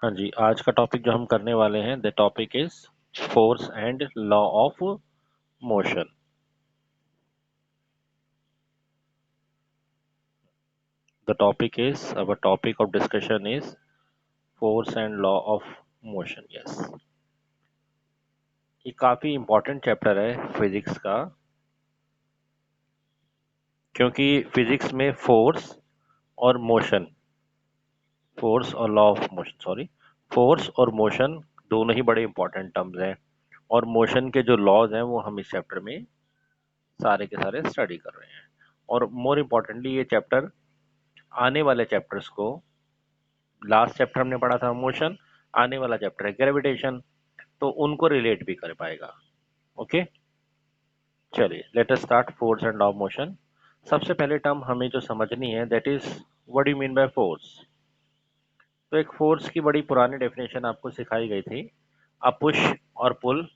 हाँ जी, आज का टॉपिक जो हम करने वाले हैं, the topic is force and law of motion. The topic is our topic of discussion is force and law of motion. Yes, ये काफी इंपॉर्टेंट चैप्टर है फिजिक्स का, क्योंकि फिजिक्स में फोर्स और मोशन, फोर्स और law of motion, sorry, force और motion दोनों ही बड़े इंपॉर्टेंट टर्म्स हैं। और मोशन के जो लॉज हैं वो हम इस चैप्टर में सारे के सारे स्टडी कर रहे हैं। और मोर इम्पोर्टेंटली ये चैप्टर आने वाले चैप्टर्स को, लास्ट चैप्टर हमने पढ़ा था मोशन, आने वाला चैप्टर है ग्रेविटेशन, तो उनको रिलेट भी कर पाएगा। ओके, चलिए let us start force and law of motion. सबसे पहले टर्म हमें जो समझनी है, that is what do you mean by force. तो एक फोर्स की बड़ी पुरानी डेफिनेशन आपको सिखाई गई थी, अ पुश और pull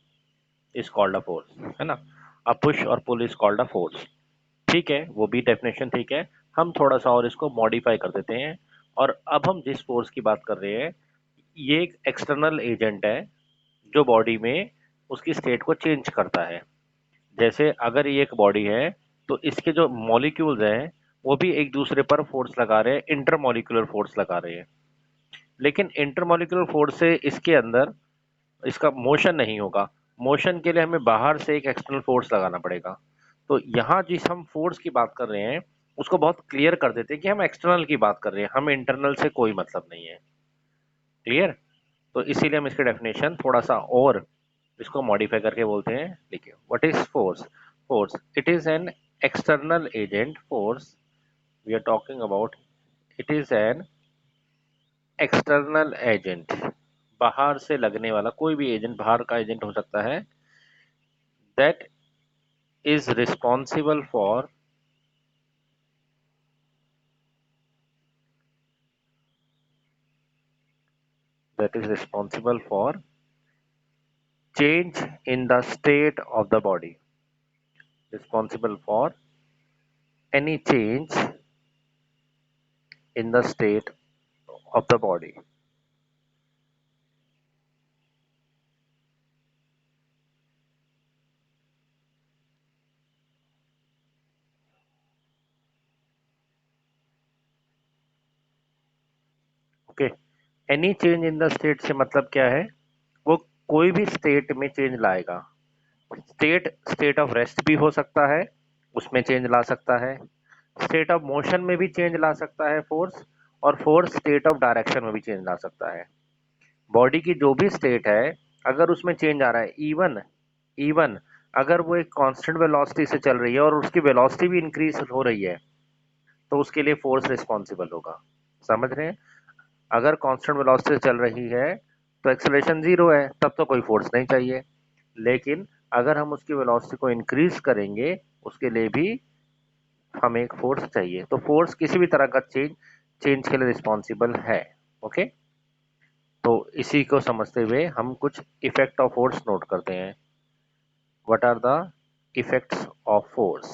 is called a force, है ना। अ पुश और pull is called a force. ठीक है, वो भी डेफिनेशन ठीक है। हम थोड़ा सा और इसको मॉडिफाई कर देते हैं। और अब हम जिस फोर्स की बात कर रहे हैं, ये एक एक्सटर्नल एजेंट है जो बॉडी में उसकी स्टेट को चेंज करता है। जैसे अगर ये एक बॉडी है, तो इसके जो मॉलिक्यूल्स हैं वो भी एक दूसरे पर फोर्स लगा रहे हैं, इंटरमॉलिक्यूलर फोर्स लगा रहे हैं। लेकिन इंटरमॉलिक्यूलर फोर्स से इसके अंदर इसका मोशन नहीं होगा। मोशन के लिए हमें बाहर से एक एक्सटर्नल फोर्स लगाना पड़ेगा। तो यहाँ जिस हम फोर्स की बात कर रहे हैं, उसको बहुत क्लियर कर देते हैं कि हम एक्सटर्नल की बात कर रहे हैं, हमें इंटरनल से कोई मतलब नहीं है। क्लियर। तो इसीलिए हम इसकी डेफिनेशन थोड़ा सा और इसको मॉडिफाई करके बोलते हैं। देखिए, what is force. Force, it is an external agent. Force we are talking about, it is an external agent, बाहर से लगने वाला कोई भी एजेंट, बाहर का एजेंट हो सकता है, that is responsible for that is responsible for change in the state of the body, responsible for any change in the state of the body. Okay, any change in the state से मतलब क्या है, वो कोई भी state में change लाएगा। State, state of rest भी हो सकता है, उसमें चेंज ला सकता है। स्टेट ऑफ मोशन में भी चेंज ला सकता है फोर्स। और फोर्स स्टेट ऑफ डायरेक्शन में भी चेंज ला सकता है। बॉडी की जो भी स्टेट है, अगर उसमें चेंज आ रहा है, इवन इवन अगर वो एक कांस्टेंट वेलोसिटी से चल रही है और उसकी वेलोसिटी भी इंक्रीज हो रही है, तो उसके लिए फोर्स रिस्पॉन्सिबल होगा। समझ रहे हैं। अगर कांस्टेंट वेलोसिटी से चल रही है तो एक्सेलरेशन जीरो है, तब तो कोई फोर्स नहीं चाहिए। लेकिन अगर हम उसकी वेलोसिटी को इंक्रीज करेंगे, उसके लिए भी हमें एक फोर्स चाहिए। तो फोर्स किसी भी तरह का चेंज चेंज के लिए रिस्पॉन्सिबल है। ओके, तो इसी को समझते हुए हम कुछ इफेक्ट ऑफ फोर्स नोट करते हैं। What are the effects of force.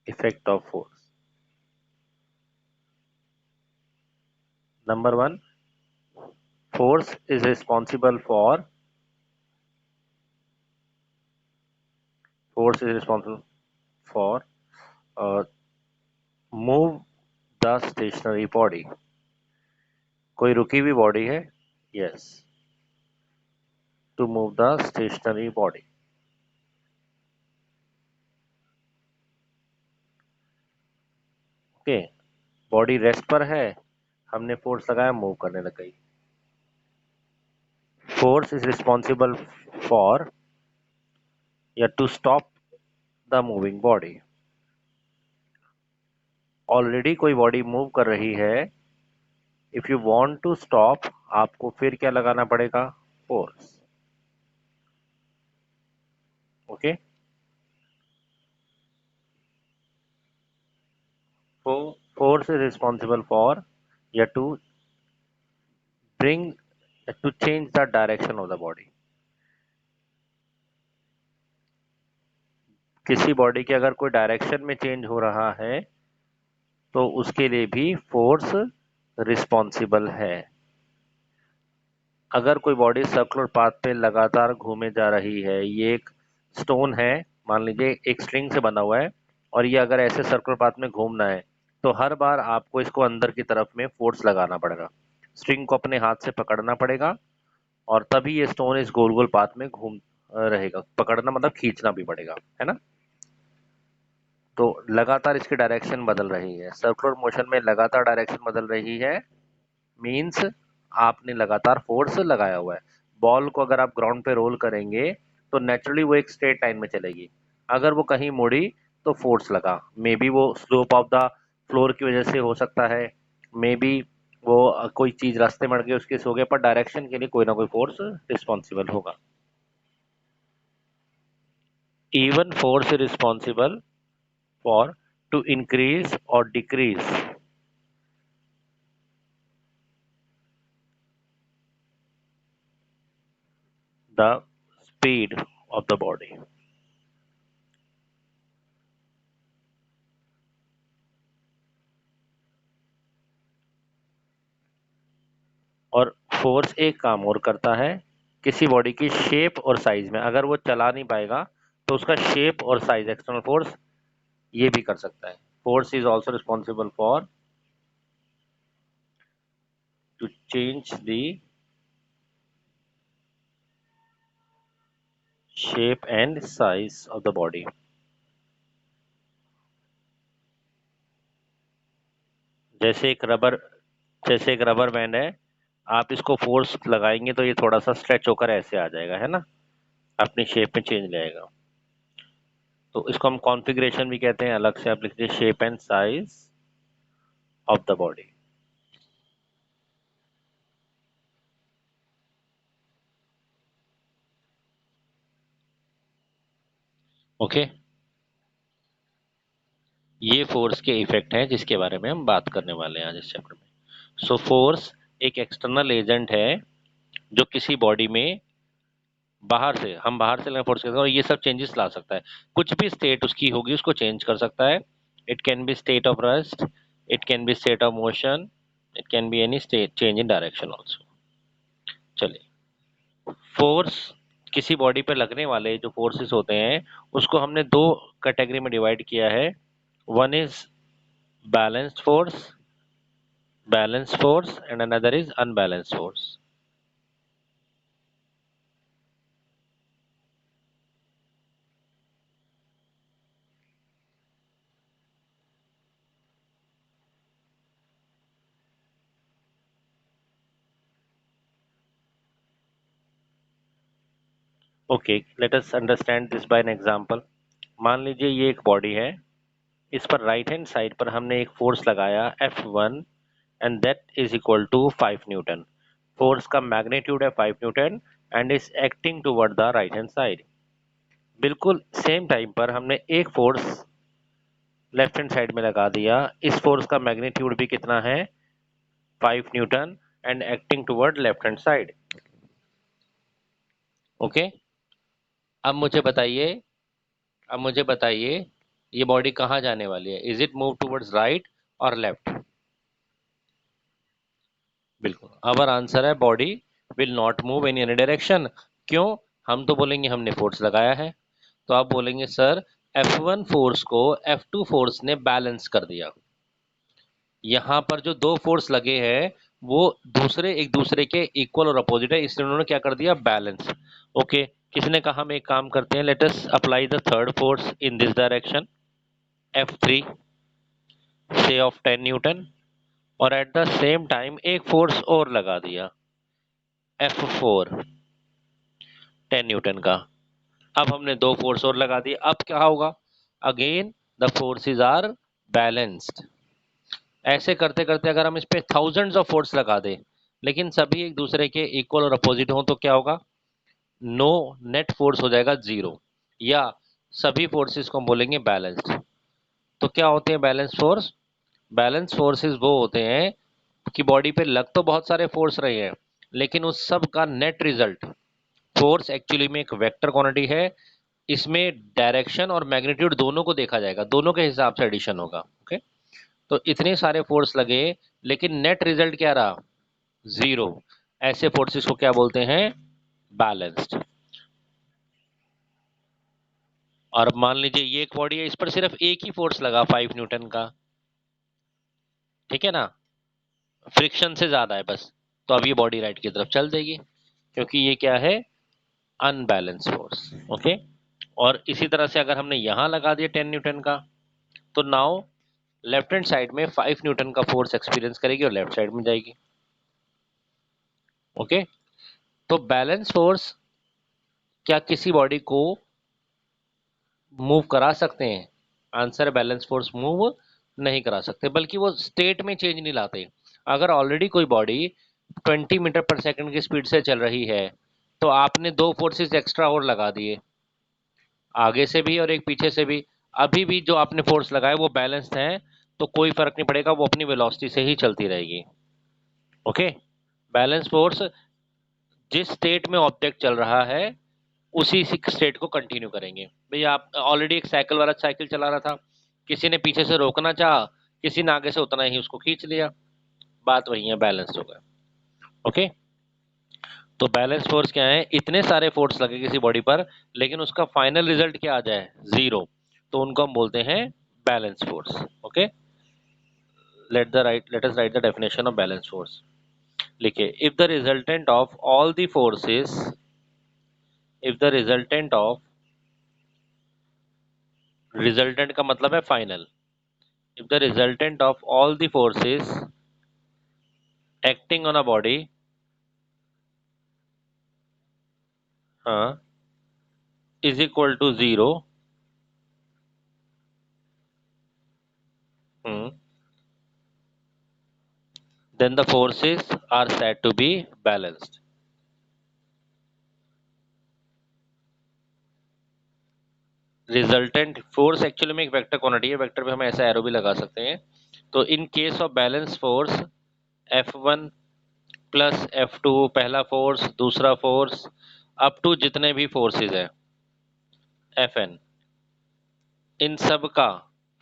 Effect of force, number one, force is responsible for, force is responsible for move the stationary body। कोई रुकी हुई बॉडी है, yes, to move the stationary body. Okay, body rest पर है, हमने force लगाया, move करने लग गई। फोर्स इज रिस्पॉन्सिबल फॉर या to stop the moving body. Already कोई बॉडी मूव कर रही है, if you want to stop, आपको फिर क्या लगाना पड़ेगा, force. Okay, force is responsible for या to bring, to change the direction of the body। किसी बॉडी के अगर कोई डायरेक्शन में चेंज हो रहा है, तो उसके लिए भी फोर्स रिस्पॉन्सिबल है। अगर कोई बॉडी सर्कुलर पाथ पे लगातार घूमे जा रही है, ये एक स्टोन है, मान लीजिए एक स्ट्रिंग से बना हुआ है, और ये अगर ऐसे सर्कुलर पाथ में घूमना है तो हर बार आपको इसको अंदर की तरफ में फोर्स लगाना पड़ेगा, स्ट्रिंग को अपने हाथ से पकड़ना पड़ेगा, और तभी ये स्टोन इस गोल गोल पाथ में घूम रहेगा। पकड़ना मतलब खींचना भी पड़ेगा, है ना। तो लगातार इसकी डायरेक्शन बदल रही है, सर्कुलर मोशन में लगातार डायरेक्शन बदल रही है, मीन्स आपने लगातार फोर्स लगाया हुआ है। बॉल को अगर आप ग्राउंड पे रोल करेंगे तो नेचुरली वो एक स्ट्रेट लाइन में चलेगी, अगर वो कहीं मुड़ी तो फोर्स लगा, मे बी वो स्लोप ऑफ द फ्लोर की वजह से हो सकता है, मे बी वो कोई चीज रास्ते में अड़ गई उसके से हो गया, पर डायरेक्शन के लिए कोई ना कोई फोर्स रिस्पॉन्सिबल होगा। Even force responsible for to increase और decrease the speed of the body. और फोर्स एक काम और करता है, किसी बॉडी की शेप और साइज में, अगर वो चला नहीं पाएगा तो उसका शेप और साइज, एक्सटर्नल फोर्स, ये भी कर सकता है। Force is also responsible for to change the shape and size of the body. जैसे एक रबर जैसे एक रबर बैंड है, आप इसको फोर्स लगाएंगे तो ये थोड़ा सा स्ट्रेच होकर ऐसे आ जाएगा, है ना, अपनी शेप में चेंज लाएगा। तो इसको हम कॉन्फ़िगरेशन भी कहते हैं, अलग से आप लिख दीजिए shape and size of the body. Okay, ये फोर्स के इफेक्ट हैं जिसके बारे में हम बात करने वाले हैं आज इस चैप्टर में। सो फोर्स एक एक्सटर्नल एजेंट है जो किसी बॉडी में बाहर से फोर्स करता है, और ये सब चेंजेस ला सकता है। कुछ भी स्टेट उसकी होगी उसको चेंज कर सकता है। It can be state of rest, it can be state of motion, it can be any state change in direction also. चलिए, फोर्स, किसी बॉडी पे लगने वाले जो फोर्सेस होते हैं उसको हमने दो कैटेगरी में डिवाइड किया है। One is balanced force, and another is unbalanced force. Okay, let us understand this by an example. मान लीजिए ये एक बॉडी है, इस पर राइट हैंड साइड पर हमने एक फोर्स लगाया F1 and that is equal to 5 newton. Force का मैग्नीट्यूड है 5 newton and is acting toward the right hand side. बिल्कुल सेम टाइम पर हमने एक फोर्स लेफ्ट हैंड साइड में लगा दिया, इस फोर्स का मैग्नीट्यूड भी कितना है, 5 newton, and acting toward left hand side. Okay, अब मुझे बताइए अब मुझे बताइए ये बॉडी कहाँ जाने वाली है, is it move towards right और लेफ्ट। बिल्कुल, आवर आंसर है body will not move in any direction. क्यों? हम तो बोलेंगे हमने फोर्स लगाया है, तो आप बोलेंगे सर F1 फोर्स को F2 फोर्स ने बैलेंस कर दिया। यहाँ पर जो दो फोर्स लगे हैं वो एक दूसरे के इक्वल और अपोजिट है, इसलिए उन्होंने क्या कर दिया, बैलेंस। ओके, किसने कहा हम एक काम करते हैं, let us apply the third force in this direction, F3 से ऑफ 10 न्यूटन, और एट द सेम टाइम एक फोर्स और लगा दिया F4 10 न्यूटन का। अब हमने दो फोर्स और लगा दिए, अब क्या होगा, again the forces are balanced. ऐसे करते करते अगर हम इस पे थाउजेंड्स ऑफ फोर्स लगा दें लेकिन सभी एक दूसरे के इक्वल और अपोजिट हो तो क्या होगा, नो नेट फोर्स हो जाएगा जीरो, या सभी फोर्सेस को हम बोलेंगे बैलेंस्ड। तो क्या होते हैं बैलेंस फोर्स? बैलेंस फोर्सेस वो होते हैं कि बॉडी पे लग तो बहुत सारे फोर्स रहे हैं लेकिन उस सब का नेट रिजल्ट, फोर्स एक्चुअली में एक वेक्टर क्वांटिटी है, इसमें डायरेक्शन और मैग्नीट्यूड दोनों को देखा जाएगा, दोनों के हिसाब से एडिशन होगा। ओके, तो इतने सारे फोर्स लगे लेकिन नेट रिजल्ट क्या रहा, जीरो। ऐसे फोर्सेस को क्या बोलते हैं, बैलेंस्ड। और अब मान लीजिए ये एक बॉडी है, इस पर सिर्फ एक ही फोर्स लगा 5 न्यूटन का, ठीक है ना, फ्रिक्शन से ज्यादा है बस, तो अब ये बॉडी राइट की तरफ चल देगी, क्योंकि ये क्या है, अनबैलेंस फोर्स। ओके। और इसी तरह से अगर हमने यहां लगा दिया 10 न्यूटन का, तो नाउ लेफ्ट हैंड साइड में 5 न्यूटन का फोर्स एक्सपीरियंस करेगी और लेफ्ट साइड में जाएगी। ओके। तो बैलेंस फोर्स क्या किसी बॉडी को मूव करा सकते हैं, आंसर बैलेंस फोर्स मूव नहीं करा सकते, बल्कि वो स्टेट में चेंज नहीं लाते। अगर ऑलरेडी कोई बॉडी 20 मीटर पर सेकंड की स्पीड से चल रही है, तो आपने दो फोर्सेस एक्स्ट्रा और लगा दिए, आगे से भी और एक पीछे से भी, अभी भी जो आपने फोर्स लगाए वो बैलेंस्ड है, तो कोई फर्क नहीं पड़ेगा, वो अपनी वेलोसिटी से ही चलती रहेगी। ओके। बैलेंस फोर्स जिस स्टेट में ऑब्जेक्ट चल रहा है उसी स्टेट को कंटिन्यू करेंगे। भैया आप ऑलरेडी एक साइकिल वाला साइकिल चला रहा था, किसी ने पीछे से रोकना चाहा, किसी ने आगे से उतना ही उसको खींच लिया, बात वही है, बैलेंस हो गया। ओके। तो बैलेंस फोर्स क्या है, इतने सारे फोर्स लगे किसी बॉडी पर, लेकिन उसका फाइनल रिजल्ट क्या आ जाए, जीरो, तो उनको हम बोलते हैं balance force. Okay. Let us write the definition of balance force. लिखिए, if the resultant of all the forces, if the resultant of, resultant का मतलब है final, if the resultant of all the forces acting on a body, हाँ, is equal to zero, then the forces are said to be balanced. Resultant force actually में एक vector quantity है, vector पे हम ऐसा एरो भी लगा सकते हैं। तो in case of balance force, F1 plus F2 पहला फोर्स, दूसरा फोर्स, अप टू जितने भी फोर्सेस है Fn, इन सब का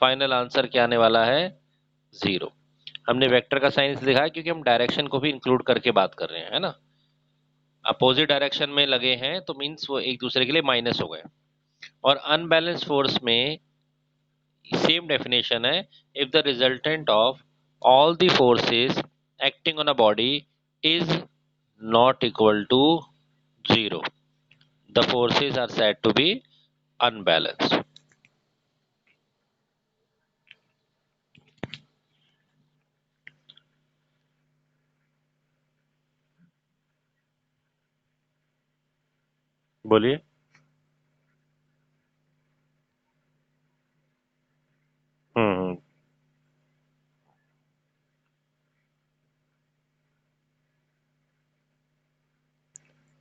फाइनल आंसर क्या आने वाला है, जीरो। हमने वेक्टर का साइन लिखा है क्योंकि हम डायरेक्शन को भी इंक्लूड करके बात कर रहे हैं, है ना। अपोजिट डायरेक्शन में लगे हैं तो मींस वो एक दूसरे के लिए माइनस हो गए। और अनबैलेंस फोर्स में सेम डेफिनेशन है, if the resultant of all the forces acting on a body is not equal to zero, the forces are said to be unbalanced. बोलिए। हम्म।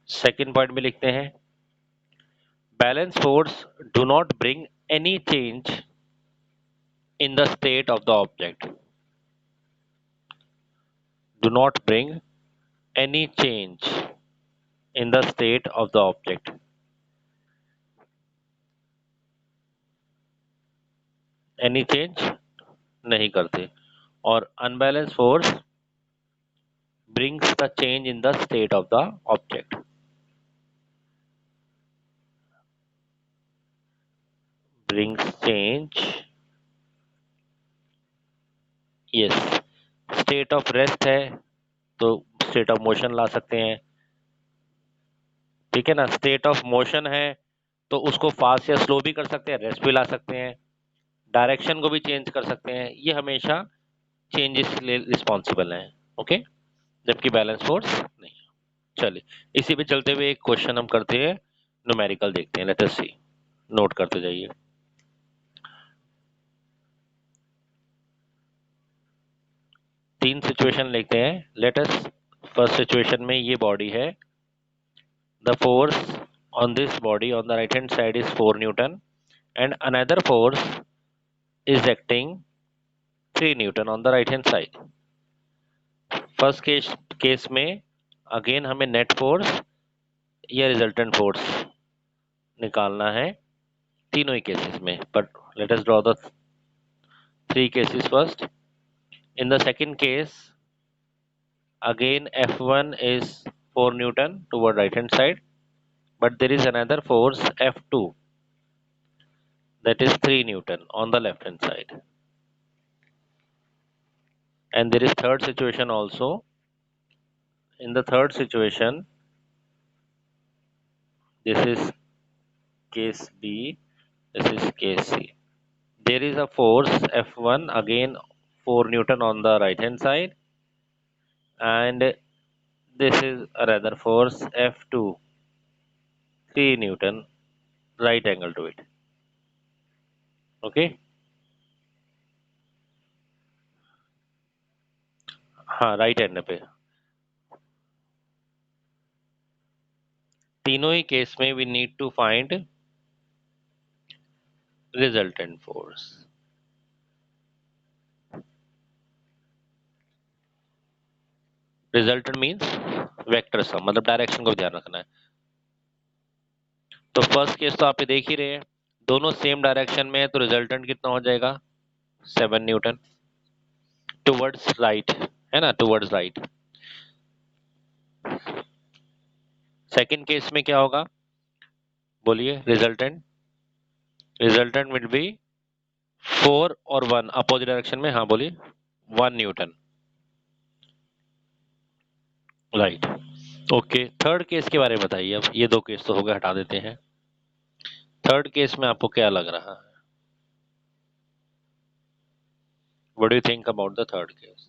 सेकंड पॉइंट में लिखते हैं, balance force do not bring any change in the state of the object, do not bring any change in the state of the object, any change नहीं करते। और unbalanced force brings the change in the state of the object, brings change, yes, state of rest है तो state of motion ला सकते हैं, ठीक है ना, state of motion है तो उसको फास्ट या स्लो भी कर सकते हैं, रेस्ट भी ला सकते हैं, डायरेक्शन को भी चेंज कर सकते हैं, ये हमेशा चेंजेस के लिए रिस्पॉन्सिबल है। ओके। जबकि बैलेंस फोर्स नहीं। चलिए, इसी पे चलते हुए एक क्वेश्चन हम करते हैं, न्यूमेरिकल देखते हैं, लेट अस सी, नोट करते जाइए। तीन सिचुएशन लेते हैं, लेट अस, फर्स्ट सिचुएशन में ये बॉडी है, the force on this body on the right hand side is 4 Newton and another force is acting 3 Newton on the right hand side. First case में again हमें net force या resultant force निकालना है तीनों ही cases में, but let us draw the three cases first. In the second case, again F1 is 4 Newton toward right hand side, but there is another force F2 that is 3 Newton on the left hand side. And there is third situation also. In the third situation, this is case B, this is case C. There is a force F1 again 4 Newton on the right hand side, and this is another force F2 3 Newton right angle to it. Okay, हाँ right end पे तीनों ही case में we need to find resultant force. Resultant means vector sum, मतलब direction को ध्यान रखना है. तो फर्स्ट केस तो आप ये देख ही रहे हैं, दोनों सेम डायरेक्शन में है, तो रिजल्टेंट कितना हो जाएगा 7 न्यूटन टुवर्ड्स राइट, है ना, टुवर्ड्स राइट. सेकंड केस में क्या होगा बोलिए. रिजल्टेंट विल बी 4 और 1 अपोजिट डायरेक्शन में. हाँ बोलिए. 1 Newton right. Okay, third case के बारे में बताइए. अब ये दो केस तो हो गए, हटा देते हैं. थर्ड केस में आपको क्या लग रहा है? What do you think about the third case?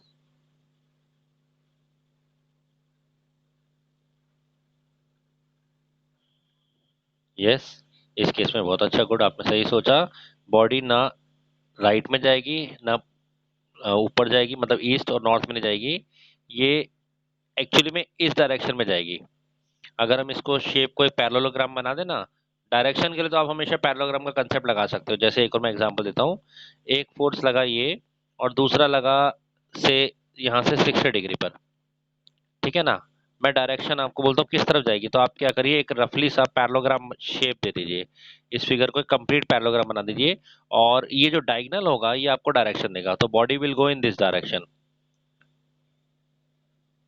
Yes, इस केस में बहुत अच्छा, गुड, आपने सही सोचा. बॉडी ना राइट में जाएगी ना ऊपर जाएगी, मतलब ईस्ट और नॉर्थ में नहीं जाएगी, ये एक्चुअली में इस डायरेक्शन में जाएगी. अगर हम इसको शेप को एक पैरेललोग्राम बना देना डायरेक्शन के लिए, तो आप हमेशा पैरेललोग्राम का कंसेप्ट लगा सकते हो. जैसे एक और मैं एग्जांपल देता हूँ. एक फोर्स लगा ये और दूसरा लगा से यहाँ से 60 डिग्री पर, ठीक है ना. मैं डायरेक्शन आपको बोलता हूँ किस तरफ जाएगी, तो आप क्या करिए, एक रफली सा पैरेललोग्राम शेप दे दीजिए. इस फिगर को एक कंप्लीट पैरेललोग्राम बना दीजिए, और ये जो डायगोनल होगा ये आपको डायरेक्शन देगा. तो body will go in this direction.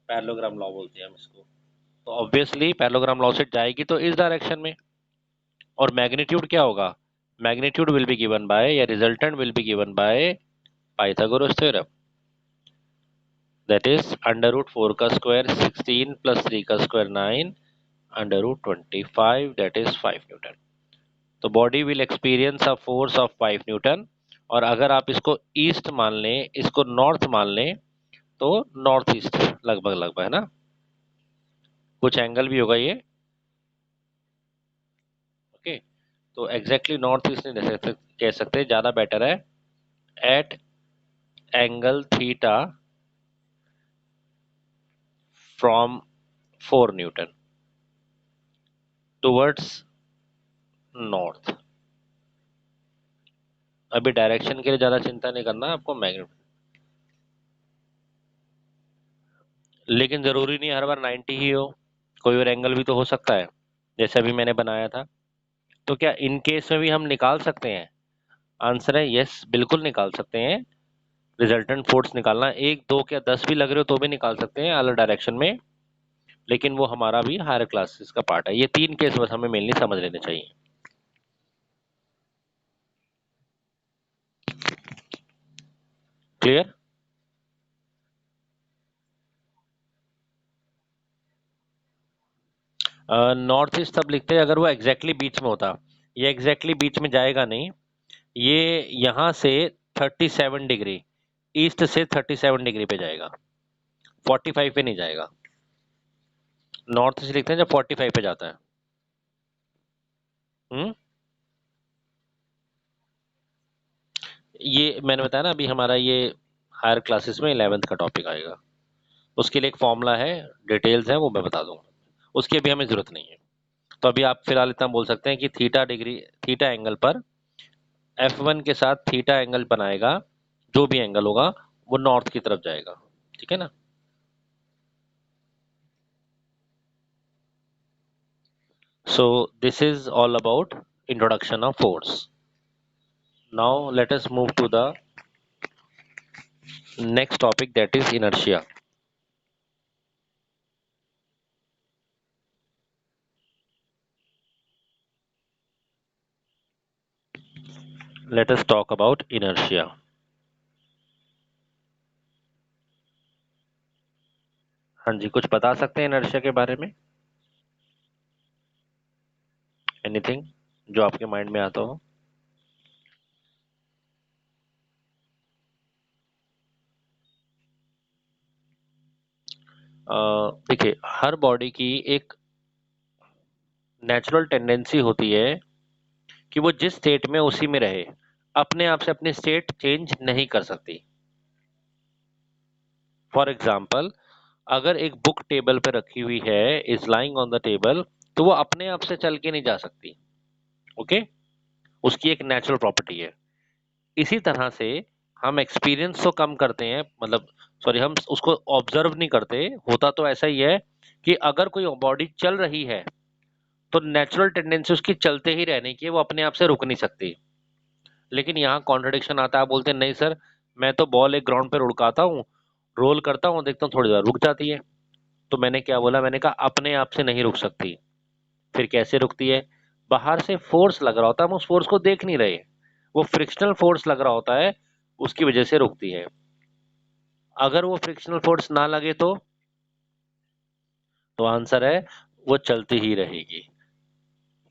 Parallelogram law बोलते हैं हम इसको. तो ऑब्वियसली पैरेललोग्राम लॉ से जाएगी तो इस डायरेक्शन में. और मैग्नीट्यूड क्या होगा? Magnitude will be given by, या resultant will be given by Pythagoras theorem. That is under root 4 का स्क्वायर 16 प्लस 3 का square 9 under root 25, that is 5 newton. तो body will experience a force of 5 newton. और अगर आप इसको east मान लें, इसको नॉर्थ मान लें, तो नॉर्थ ईस्ट लगभग लगभग, है ना. कुछ एंगल भी होगा ये. ओके, तो एग्जैक्टली नॉर्थ ईस्ट नहीं कह सकते, ज्यादा बेटर है at angle theta from 4 newton towards north. अभी डायरेक्शन के लिए ज्यादा चिंता नहीं करना आपको, मैग्नीट्यूड. लेकिन जरूरी नहीं हर बार 90 ही हो, कोई और एंगल भी तो हो सकता है, जैसे अभी मैंने बनाया था. तो क्या इन केस में भी हम निकाल सकते हैं? आंसर है यस, बिल्कुल निकाल सकते हैं. रिजल्टेंट फोर्स निकालना, एक दो क्या 10 भी लग रहे हो तो भी निकाल सकते हैं अलग डायरेक्शन में. लेकिन वो हमारा भी हायर क्लासेस का पार्ट है. ये तीन केस बस हमें मेनली समझ लेने चाहिए. क्लियर? नॉर्थ ईस्ट तब लिखते हैं अगर वो एग्जैक्टली बीच में होता. ये एग्जैक्टली बीच में जाएगा नहीं, ये यहाँ से 37 डिग्री ईस्ट से 37 डिग्री पे जाएगा, 45 पे नहीं जाएगा. नॉर्थ ईस्ट लिखते हैं जब 45 पे जाता है. हम्म, ये मैंने बताया ना, अभी हमारा ये हायर क्लासेस में 11th का टॉपिक आएगा. उसके लिए एक फॉर्मूला है, डिटेल्स है, वो मैं बता दूंगा. उसकी अभी हमें जरूरत नहीं है. तो अभी आप फिलहाल इतना बोल सकते हैं कि थीटा डिग्री, थीटा एंगल पर F1 के साथ थीटा एंगल बनाएगा, जो भी एंगल होगा वो नॉर्थ की तरफ जाएगा. ठीक है ना. So this is all about introduction of force. Now let us move to the next topic that is inertia. Let us talk about inertia. हाँ जी, कुछ बता सकते हैं इनर्शिया के बारे में? एनीथिंग जो आपके माइंड में आता हो? देखिए, हर बॉडी की एक नेचुरल टेंडेंसी होती है कि वो जिस स्टेट में उसी में रहे, अपने आप से अपनी स्टेट चेंज नहीं कर सकती। फॉर एग्जाम्पल, अगर एक बुक टेबल पे रखी हुई है, is lying on the table, तो वो अपने आप से चल के नहीं जा सकती। ओके, उसकी एक नेचुरल प्रॉपर्टी है। इसी तरह से हम एक्सपीरियंस तो कम करते हैं, मतलब सॉरी, हम उसको ऑब्जर्व नहीं करते। होता तो ऐसा ही है कि अगर कोई बॉडी चल रही है तो नेचुरल टेंडेंसी उसकी चलते ही रहने की है, वो अपने आप से रुक नहीं सकती। लेकिन यहाँ कॉन्ट्रडिक्शन आता है, बोलते हैं नहीं सर, मैं तो बॉल एक ग्राउंड पे उड़काता हूँ, रोल करता हूँ, देखता हूँ थोड़ी देर रुक जाती है। तो मैंने क्या बोला, मैंने कहा अपने आप से नहीं रुक सकती। फिर कैसे रुकती है? बाहर से फोर्स लग रहा होता है, हम उस फोर्स को देख नहीं रहे, वो फ्रिक्शनल फोर्स लग रहा होता है, उसकी वजह से रुकती है। अगर वो फ्रिक्शनल फोर्स ना लगे तो आंसर है वो चलती ही रहेगी।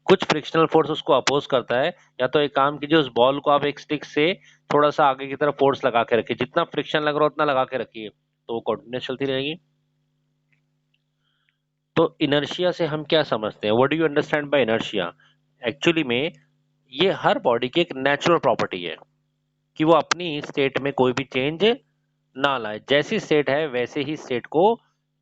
कुछ फ्रिक्शनल फोर्स उसको अपोज करता है। या तो एक काम कीजिए, उस बॉल को आप एक स्टिक से थोड़ा सा आगे की तरफ फोर्स लगा के रखिए, जितना फ्रिक्शन लग रहा हो उतना लगा के रखिए, तो वो कंटिन्यूस चलती रहेगी। तो इनर्शिया से हम क्या समझते हैं? What do you understand by inertia? Actually में ये हर बॉडी की एक नेचुरल प्रॉपर्टी है कि वो अपनी स्टेट में कोई भी चेंज ना लाए, जैसी स्टेट है वैसे ही स्टेट को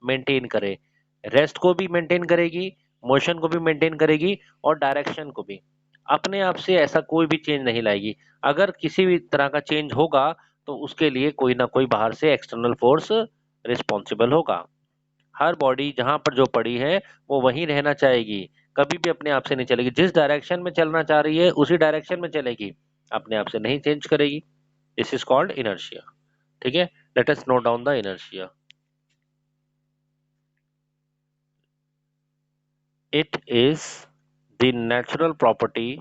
मेंटेन करे। रेस्ट को भी मेंटेन करेगी, मोशन को भी मेंटेन करेगी, और डायरेक्शन को भी। अपने आप से ऐसा कोई भी चेंज नहीं लाएगी। अगर किसी भी तरह का चेंज होगा तो उसके लिए कोई ना कोई बाहर से एक्सटर्नल फोर्स रिस्पॉन्सिबल होगा। हर बॉडी जहां पर जो पड़ी है वो वहीं रहना चाहेगी, कभी भी अपने आप से नहीं चलेगी। जिस डायरेक्शन में चलना चाह रही है उसी डायरेक्शन में चलेगी, अपने आप से नहीं चेंज करेगी। This is called inertia. ठीक है, let us note down the inertia. It is the natural property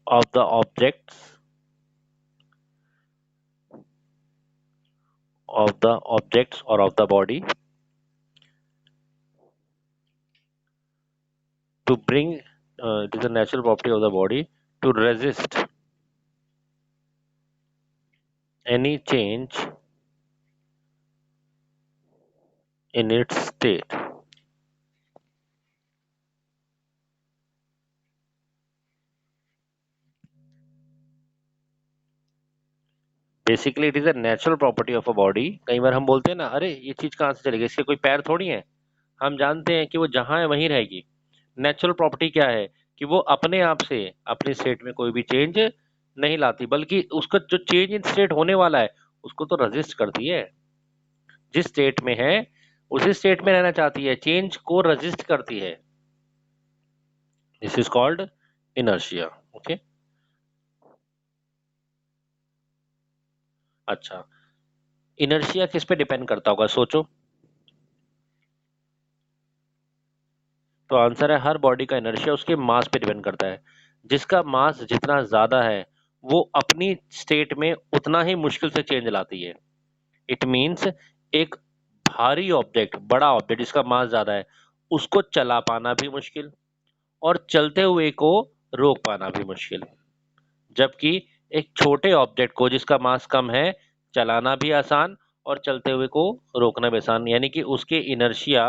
of the objects or of the body to bring it is the natural property of the body to resist any change in its state. Basically it is a natural property of a body. कई बार हम बोलते हैं ना, अरे ये चीज कहाँ से चलेगी, इसके कोई पैर थोड़ी है। हम जानते हैं कि वो जहां है वहीं रहेगी। नेचुरल प्रॉपर्टी क्या है? कि वो अपने आप से अपनी स्टेट में कोई भी चेंज नहीं लाती, बल्कि उसका जो चेंज इन स्टेट होने वाला है उसको तो रजिस्ट करती है। जिस स्टेट में है उसी स्टेट में रहना चाहती है, चेंज को रजिस्ट करती है। This is called inertia. Okay, अच्छा, इनर्शिया किस पे डिपेंड करता होगा, सोचो। तो आंसर है हर बॉडी का इनर्शिया उसके मास पे डिपेंड करता है। जिसका मास जितना ज्यादा है वो अपनी स्टेट में उतना ही मुश्किल से चेंज लाती है। इट मीन्स एक भारी ऑब्जेक्ट, बड़ा ऑब्जेक्ट जिसका मास ज्यादा है, उसको चला पाना भी मुश्किल, और चलते हुए को रोक पाना भी मुश्किल। जबकि एक छोटे ऑब्जेक्ट को जिसका मास कम है, चलाना भी आसान और चलते हुए को रोकना भी आसान, यानी कि उसके इनर्शिया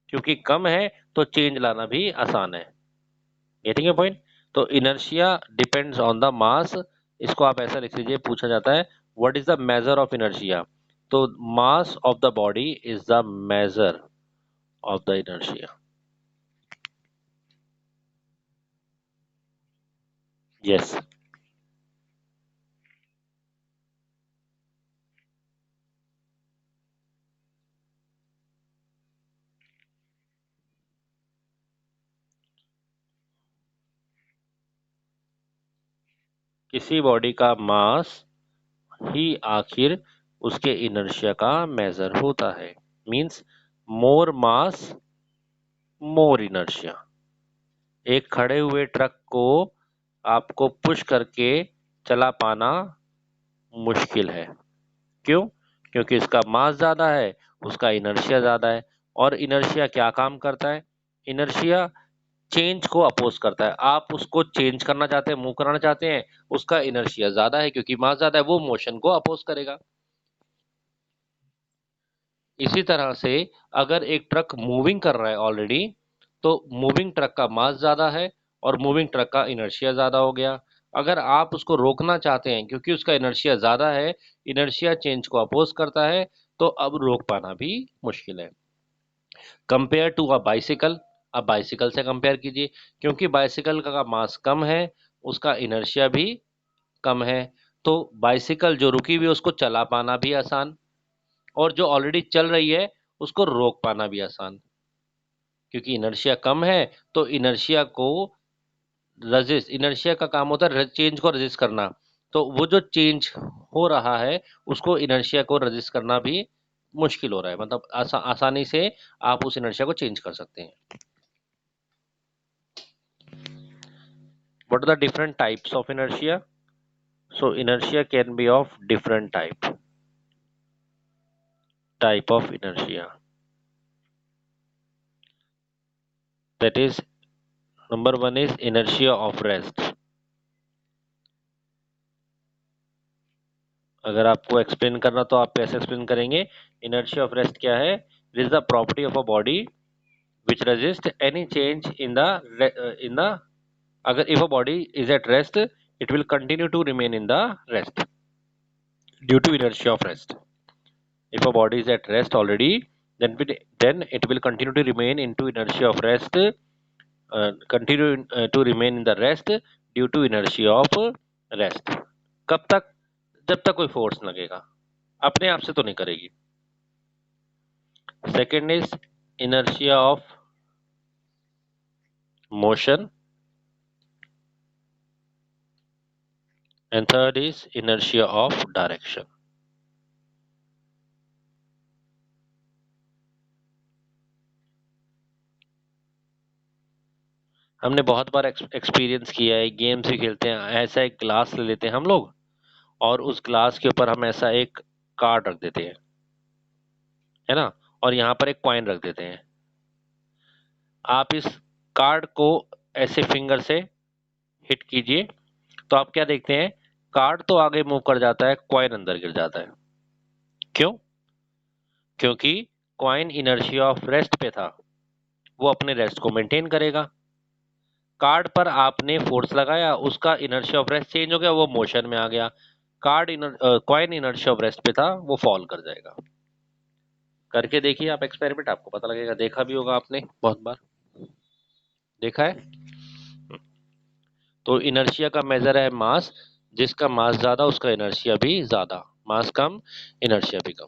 क्योंकि कम है तो चेंज लाना भी आसान है। Getting a point? तो inertia depends on the mass. इसको आप ऐसा लिख लीजिए, पूछा जाता है what is the measure of inertia, तो mass of the body is the measure of the inertia. Yes. किसी बॉडी का मास ही आखिर उसके इनर्शिया का मेजर होता है। मींस मोर मास मोर इनर्शिया। एक खड़े हुए ट्रक को आपको पुश करके चला पाना मुश्किल है। क्यों? क्योंकि इसका मास ज्यादा है, उसका इनर्शिया ज्यादा है। और इनर्शिया क्या काम करता है? इनर्शिया चेंज को अपोज करता है। आप उसको चेंज करना चाहते हैं, मूव कराना चाहते हैं, उसका इनर्शिया ज्यादा है, क्योंकि मास ज्यादा है, वो मोशन को अपोज करेगा। इसी तरह से अगर एक ट्रक मूविंग कर रहा है ऑलरेडी, तो मूविंग ट्रक का मास ज्यादा है और मूविंग ट्रक का इनर्शिया ज्यादा हो गया। अगर आप उसको रोकना चाहते हैं, क्योंकि उसका इनर्शिया ज्यादा है, इनर्शिया चेंज को अपोज करता है, तो अब रोक पाना भी मुश्किल है। Compare to a bicycle. अब बाइसिकल से कंपेयर कीजिए, क्योंकि बाइसिकल का मास कम है, उसका इनर्शिया भी कम है, तो बाइसिकल जो रुकी हुई है उसको चला पाना भी आसान, और जो ऑलरेडी चल रही है उसको रोक पाना भी आसान। क्योंकि इनर्शिया कम है, तो इनर्शिया को रजिस्ट, इनर्शिया का काम होता है चेंज को रजिस्ट करना, तो वो जो चेंज हो रहा है उसको इनर्शिया को रजिस्ट करना भी मुश्किल हो रहा है। मतलब आसानी से आप उस इनर्शिया को चेंज कर सकते हैं। What are the different types of inertia? So inertia can be of different type of inertia. That is, number one is inertia of rest. अगर आपको एक्सप्लेन करना तो आप कैसे एक्सप्लेन करेंगे? इनर्शिया ऑफ रेस्ट क्या है? It is the property of a body which resist any change in the अगर if a body is at rest, it will continue to remain in the rest due to inertia of rest. If a body is at rest already, then it will continue to remain into inertia of rest, continue to remain in the rest due to inertia of rest. कब तक? जब तक कोई force लगेगा, अपने आप से तो नहीं करेगी। Second is inertia of motion, and third is inertia of direction. हमने बहुत बार एक्सपीरियंस किया है, गेम्स भी खेलते हैं, ऐसा एक ग्लास ले लेते हैं हम लोग, और उस ग्लास के ऊपर हम ऐसा एक कार्ड रख देते हैं, है ना, और यहाँ पर एक कॉइन रख देते हैं। आप इस कार्ड को ऐसे फिंगर से हिट कीजिए, तो आप क्या देखते हैं? कार्ड तो आगे मूव कर जाता है, कॉइन अंदर गिर जाता है। क्यों? क्योंकि कॉइन इनर्शिया ऑफ रेस्ट पे था, वो अपने रेस्ट को मेंटेन करेगा। कार्ड पर आपने फोर्स लगाया, उसका इनर्शिया ऑफ रेस्ट चेंज हो गया, वो मोशन में आ गया। कॉइन इनर्शिया ऑफ रेस्ट पे था, वो फॉल कर जाएगा। करके देखिए आप एक्सपेरिमेंट, आपको पता लगेगा। देखा भी होगा आपने, बहुत बार देखा है। तो इनर्शिया का मेजर है मास, जिसका मास ज्यादा उसका इनर्शिया भी ज्यादा, मास कम इनर्शिया भी कम।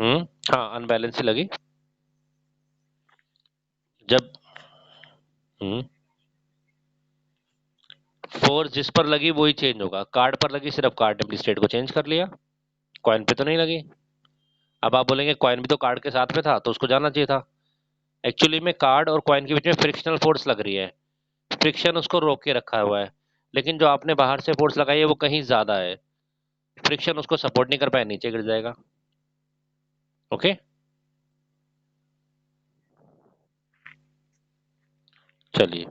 हम्म, हाँ, अनबैलेंस ही लगी जब। हम्म, फोर्स जिस पर लगी वही चेंज होगा। कार्ड पर लगी, सिर्फ कार्ड ने अपनी स्टेट को चेंज कर लिया, कॉइन पे तो नहीं लगी। अब आप बोलेंगे कॉइन भी तो कार्ड के साथ में था, तो उसको जाना चाहिए था। एक्चुअली में कार्ड और कॉइन के बीच में फ्रिक्शनल फोर्स लग रही है, फ्रिक्शन उसको रोक के रखा हुआ है, लेकिन जो आपने बाहर से फोर्स लगाई है वो कहीं ज्यादा है, फ्रिक्शन उसको सपोर्ट नहीं कर पाया, नीचे गिर जाएगा। ओके, चलिए।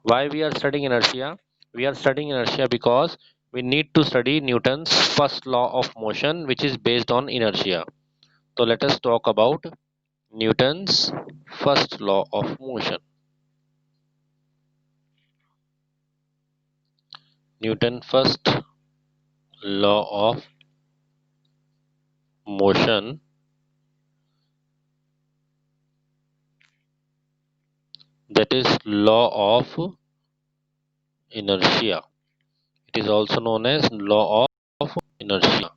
Why we are studying inertia? We are studying inertia because we need to study Newton's first law of motion, which is based on inertia. So let us talk about Newton's first law of motion. Newton's first law of motion, that is law of inertia. It is also known as law of inertia.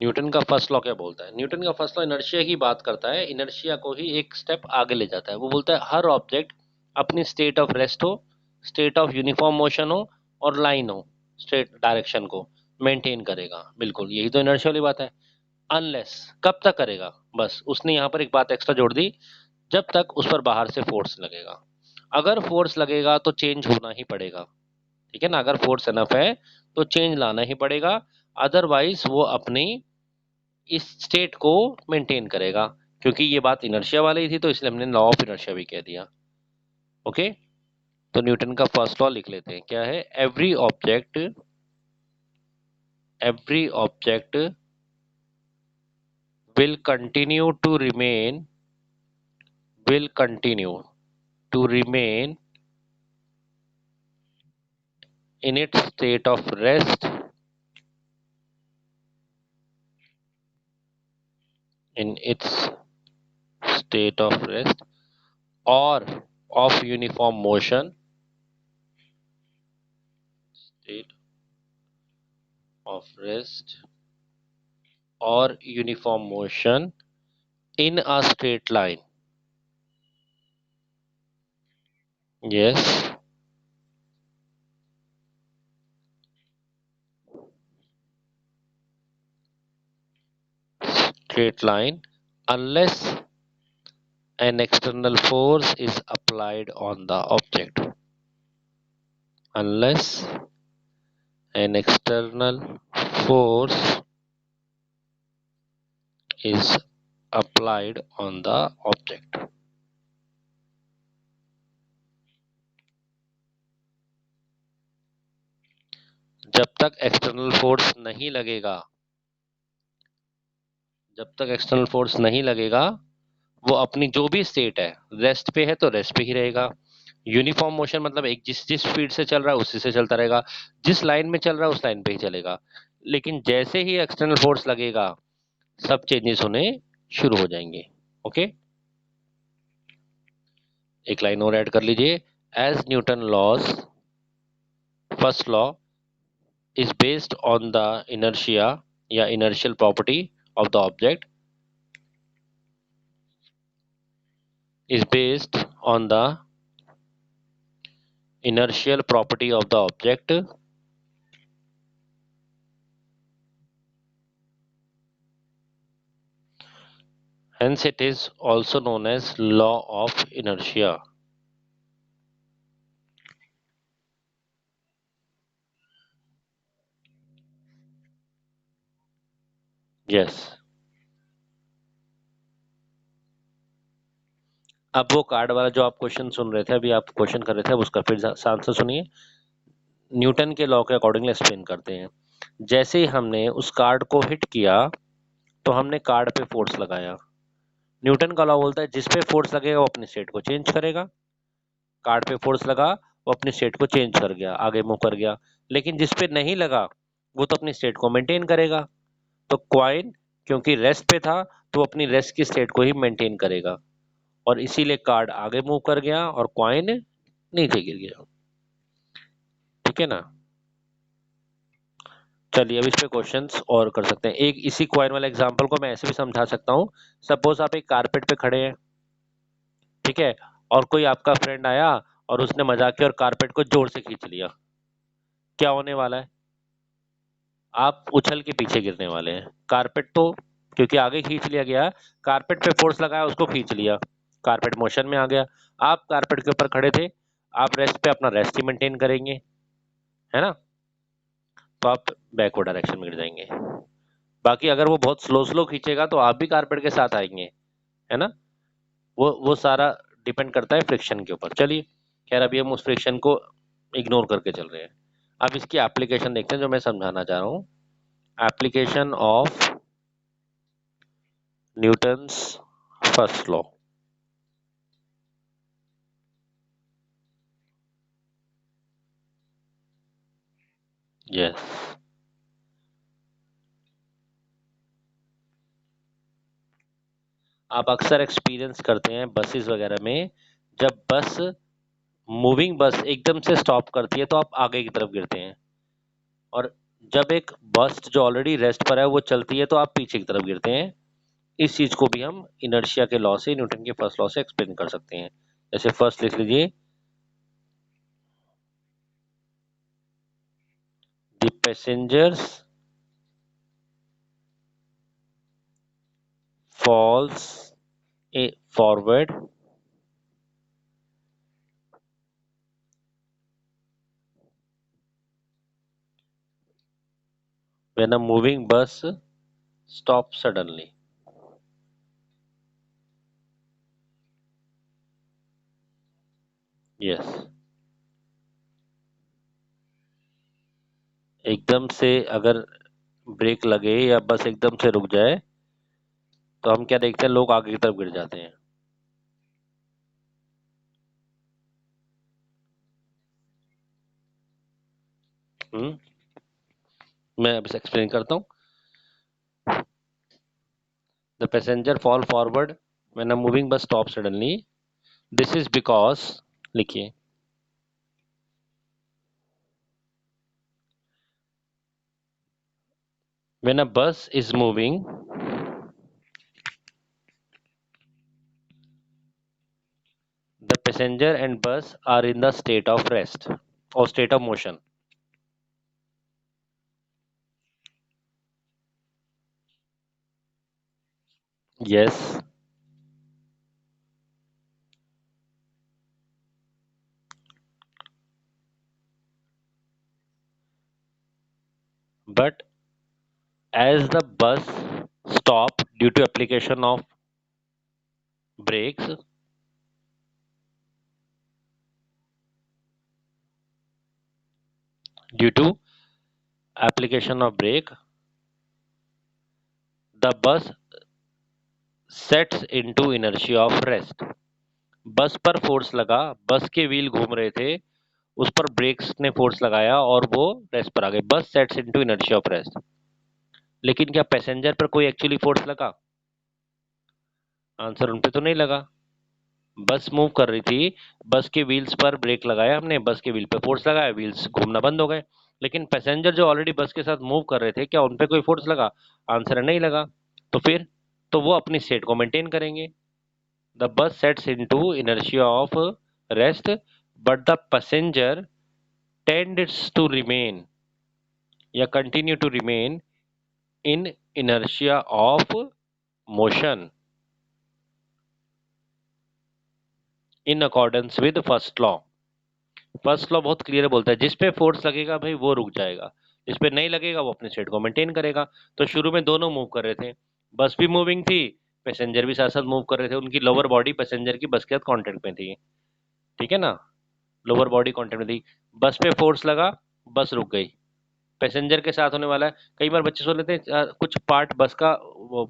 Newton का first law क्या बोलता है? Newton का first law inertia की बात करता है, inertia को ही एक स्टेप आगे ले जाता है। वो बोलता है हर ऑब्जेक्ट अपनी स्टेट ऑफ रेस्ट हो, स्टेट ऑफ यूनिफॉर्म मोशन हो और लाइन हो, स्ट्रेट डायरेक्शन को मेंटेन करेगा। बिल्कुल यही तो इनर्शिया वाली बात है। अनलेस, कब तक करेगा? बस उसने यहाँ पर एक बात एक्स्ट्रा जोड़ दी, जब तक उस पर बाहर से फोर्स लगेगा। अगर फोर्स लगेगा तो चेंज होना ही पड़ेगा, ठीक है ना? अगर फोर्स एनफ है तो चेंज लाना ही पड़ेगा, अदरवाइज वो अपनी इस स्टेट को मेंटेन करेगा। क्योंकि ये बात इनर्शिया वाली थी तो इसलिए हमने लॉ ऑफ इनर्शिया भी कह दिया। ओके, तो न्यूटन का फर्स्ट लॉ लिख लेते हैं। क्या है? Every object will continue to remain will continue to remain in its state of rest in its state of rest or of uniform motion, state of rest or uniform motion in a straight line. Yes, straight line, unless an external force is applied on the object. Unless an external force is applied on the object. जब तक external force नहीं लगेगा, जब तक external force नहीं लगेगा, वो अपनी जो भी स्टेट है, रेस्ट पे है तो रेस्ट पे ही रहेगा। यूनिफॉर्म मोशन मतलब एक जिस जिस स्पीड से चल रहा है उसी से चलता रहेगा, जिस लाइन में चल रहा है उस लाइन पे ही चलेगा। लेकिन जैसे ही एक्सटर्नल फोर्स लगेगा सब चेंजेस होने शुरू हो जाएंगे। ओके, एक लाइन और ऐड कर लीजिए। As Newton laws first law is based on the inertia या inertial property of the object, is based on the inertial property of the object, hence it is also known as law of inertia. Yes. अब वो card वाला जो आप question सुन रहे थे, अभी आप क्वेश्चन कर रहे थे, अब उसका फिर आंसर सुनिए। न्यूटन के लॉ के अकॉर्डिंगली एक्सप्लेन करते हैं। जैसे ही हमने उस कार्ड को हिट किया तो हमने कार्ड पे फोर्स लगाया। न्यूटन का लॉ बोलता है जिस पे फोर्स लगेगा वो अपनी स्टेट को चेंज करेगा। कार्ड पे फोर्स लगा, वो अपनी स्टेट को चेंज कर गया, आगे मूव कर गया। लेकिन जिस पे नहीं लगा वो तो अपनी स्टेट को मेंटेन करेगा। तो क्वाइन क्योंकि रेस्ट पे था तो वो अपनी रेस्ट की स्टेट को ही मेंटेन करेगा, और इसीलिए कार्ड आगे मूव कर गया और क्वाइन नीचे गिर गया। ठीक है ना? चलिए अब इस पे क्वेश्चंस और कर सकते हैं। एक इसी क्वाइन वाले एग्जांपल को मैं ऐसे भी समझा सकता हूँ। सपोज आप एक कारपेट पे खड़े हैं, ठीक है, और कोई आपका फ्रेंड आया और उसने मजाक किया और कारपेट को जोर से खींच लिया। क्या होने वाला है? आप उछल के पीछे गिरने वाले हैं। कारपेट तो क्योंकि आगे खींच लिया गया, कारपेट पे फोर्स लगाया, उसको खींच लिया, कारपेट मोशन में आ गया। आप कारपेट के ऊपर खड़े थे, आप रेस्ट पे अपना रेस्ट ही मेंटेन करेंगे, है ना? तो आप बैकवर्ड डायरेक्शन में गिर जाएंगे। बाकी अगर वो बहुत स्लो स्लो खींचेगा तो आप भी कारपेट के साथ आएंगे, है ना? वो सारा डिपेंड करता है फ्रिक्शन के ऊपर। चलिए, खैर अभी हम उस फ्रिक्शन को इग्नोर करके चल रहे हैं। अब इसकी एप्लीकेशन देखते हैं जो मैं समझाना चाह रहा हूँ। Application of Newton's first law. Yes, आप अक्सर एक्सपीरियंस करते हैं बसेस वगैरह में, जब बस मूविंग बस एकदम से स्टॉप करती है तो आप आगे की तरफ गिरते हैं, और जब एक बस जो ऑलरेडी रेस्ट पर है वो चलती है तो आप पीछे की तरफ गिरते हैं। इस चीज को भी हम इनर्शिया के लॉ से, न्यूटन के फर्स्ट लॉ से एक्सप्लेन कर सकते हैं। जैसे फर्स्ट लिख लीजिए, the passengers falls forward when a moving bus stops suddenly. यस, एकदम से अगर ब्रेक लगे या बस एकदम से रुक जाए तो हम क्या देखते हैं, लोग आगे की तरफ गिर जाते हैं। हम्म मैं अब इसे एक्सप्लेन करता हूँ। The passenger fall forward when a moving bus stop suddenly. This is because, लिखिए, when a bus is moving, the passenger and bus are in the state of rest or state of motion. Yes, but as the bus stop due to application of brakes, due to application of brake, the bus sets into inertia of rest. बस पर force लगा, बस के wheel घूम रहे थे, उस पर ब्रेक्स ने फोर्स लगाया और वो रेस्ट पर आ गए। बस sets into inertia of rest. लेकिन क्या पैसेंजर पर कोई एक्चुअली फोर्स लगा? आंसर उन पे तो नहीं लगा। बस मूव कर रही थी, बस के व्हील्स पर ब्रेक लगाया हमने, बस के व्हील पे फोर्स लगाया, व्हील्स घूमना बंद हो गए। लेकिन पैसेंजर जो ऑलरेडी बस के साथ मूव कर रहे थे, क्या उन पे कोई फोर्स लगा? आंसर है नहीं लगा। तो फिर तो वो अपनी स्टेट को मेंटेन करेंगे। The bus sets into inertia of rest but the passenger tends to remain या continue to remain in inertia of motion in accordance with first law. First law बहुत क्लियर बोलता है, जिस पे फोर्स लगेगा भाई वो रुक जाएगा, जिस पे नहीं लगेगा वो अपने स्टेट को मेंटेन करेगा। तो शुरू में दोनों मूव कर रहे थे, बस भी मूविंग थी, पैसेंजर भी साथ साथ मूव कर रहे थे, उनकी लोअर बॉडी पैसेंजर की बस के साथ कांटेक्ट में थी। ठीक है ना, लोअर बॉडी कांटेक्ट में थी, बस पे फोर्स लगा, बस रुक गई। पैसेंजर के साथ होने वाला है, कई बार बच्चे सोच लेते हैं कुछ पार्ट बस का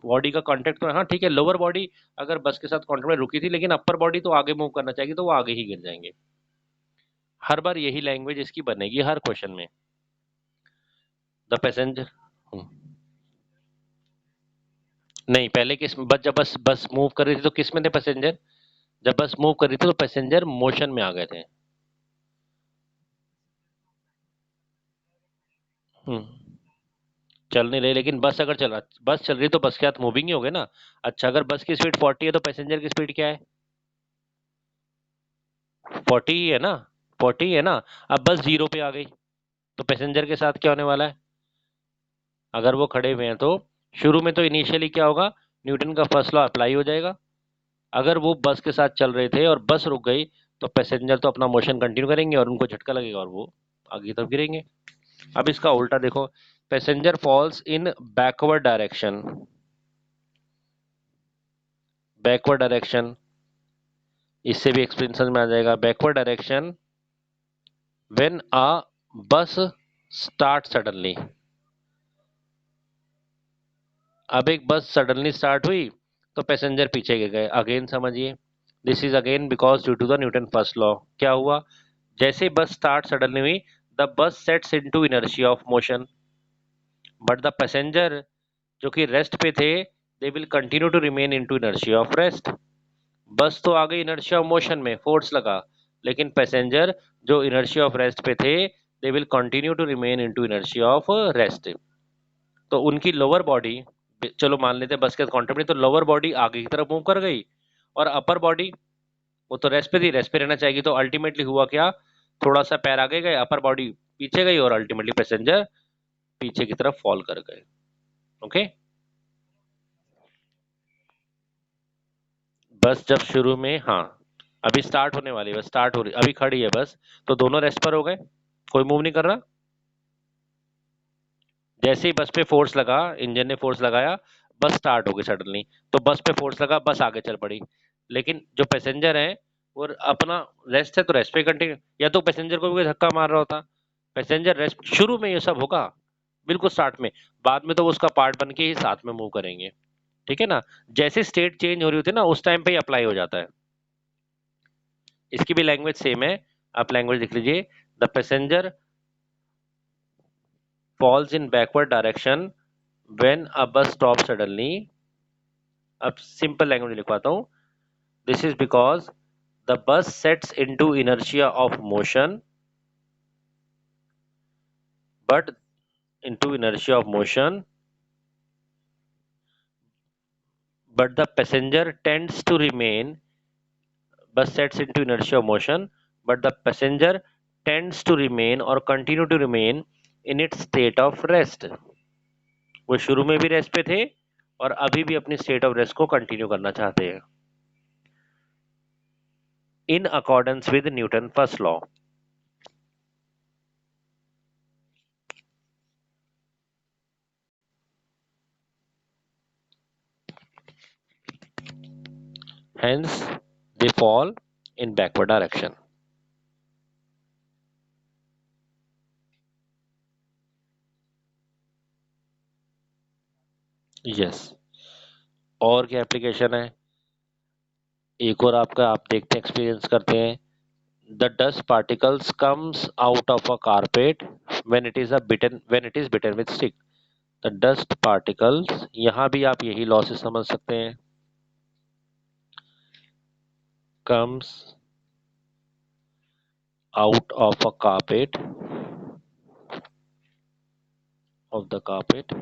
बॉडी का कांटेक्ट तो है। हाँ ठीक है, लोअर बॉडी अगर बस के साथ कांटेक्ट में रुकी थी लेकिन अपर बॉडी तो आगे मूव करना चाहिए, तो वो आगे ही गिर जाएंगे। हर बार यही लैंग्वेज इसकी बनेगी हर क्वेश्चन में। द पैसेंजर, नहीं पहले किस बस, जब बस बस मूव कर रही थी तो किस में थे पैसेंजर? जब बस मूव कर रही थी तो पैसेंजर मोशन में आ गए थे। हम्म चल नहीं रही, लेकिन बस अगर चल रहा, बस चल रही तो बस के साथ मूविंग ही हो गए ना। अच्छा, अगर बस की स्पीड 40 है तो पैसेंजर की स्पीड क्या है? 40 ही है ना, 40 है ना। अब बस जीरो पे आ गई तो पैसेंजर के साथ क्या होने वाला है? अगर वो खड़े हुए हैं तो शुरू में तो इनिशियली क्या होगा, न्यूटन का फर्स्ट लॉ अप्लाई हो जाएगा। अगर वो बस के साथ चल रहे थे और बस रुक गई तो पैसेंजर तो अपना मोशन कंटिन्यू करेंगे और उनको झटका लगेगा और वो आगे की तरफ गिरेंगे। अब इसका उल्टा देखो, passenger falls in backward direction. Backward direction, इससे भी एक्सप्लेनेशन में आ जाएगा। बैकवर्ड डायरेक्शन व्हेन अ बस स्टार्ट सडनली। अब एक बस सडनली स्टार्ट हुई तो पैसेंजर पीछे गिर गए, अगेन समझिए, this is again because due to the Newton first law. क्या हुआ, जैसे बस स्टार्ट सडनली हुई, the bus sets into inertia of motion but the passenger जो कि रेस्ट पे थे, they will continue to remain into inertia of rest. Bus तो आ गई इनर्शिया ऑफ मोशन में, फोर्स लगा, लेकिन पैसेंजर जो इनर्शिया ऑफ रेस्ट पे थे they will continue to remain into inertia of rest. तो उनकी लोअर बॉडी, चलो मान लेते हैं बस के कॉन्ट्रेक्ट नहीं, तो लोअर बॉडी आगे की तरफ मूव कर गई और अपर बॉडी, वो तो रेस्ट पे थी, रेस्ट पे रहना चाहिए, तो अल्टीमेटली हुआ क्या, थोड़ा सा पैर आगे गए, अपर बॉडी पीछे गई और अल्टीमेटली पैसेंजर पीछे की तरफ फॉल कर गए। ओके। बस जब शुरू में, हाँ, अभी स्टार्ट होने वाली है, बस स्टार्ट हो रही, अभी खड़ी है बस, तो दोनों रेस्ट पर हो गए, कोई मूव नहीं कर रहा। जैसे ही बस पे फोर्स लगा, इंजन ने फोर्स लगाया, बस स्टार्ट हो गई सडनली, तो बस पे फोर्स लगा, बस आगे चल पड़ी। लेकिन जो पैसेंजर है वो अपना रेस्ट है तो रेस्ट पे कंटिन्यू, या तो पैसेंजर को भी कोई धक्का मार रहा होता। पैसेंजर रेस्ट, शुरू में ये सब होगा बिल्कुल स्टार्ट में, बाद में तो वो उसका पार्ट बन के ही साथ में मूव करेंगे। ठीक है ना। जैसे स्टेट चेंज हो रही होती है ना, उस टाइम पे ही अप्लाई हो जाता है। इसकी भी लैंग्वेज सेम है, आप लैंग्वेज लिख लीजिए। The passenger falls in backward direction when a bus stop suddenly. अब सिंपल लैंग्वेज लिखवाता हूँ। This is because the bus sets into inertia of motion, but into inertia of motion, but the passenger tends to remain, bus sets into inertia of motion, but the passenger tends to remain or continue to remain in its state of rest। वो शुरू में भी rest पे थे और अभी भी अपनी स्टेट ऑफ रेस्ट को कंटिन्यू करना चाहते हैं, इन accordance with Newton first law. Hence they fall in backward direction। Yes. और क्या एप्लीकेशन है, एक और आपका, आप देखते हैं, एक्सपीरियंस करते हैं। The dust particles comes out of a carpet when it is bitten with stick। The dust particles, यहाँ भी आप यही लॉ से समझ सकते हैं। comes out of a carpet, of the carpet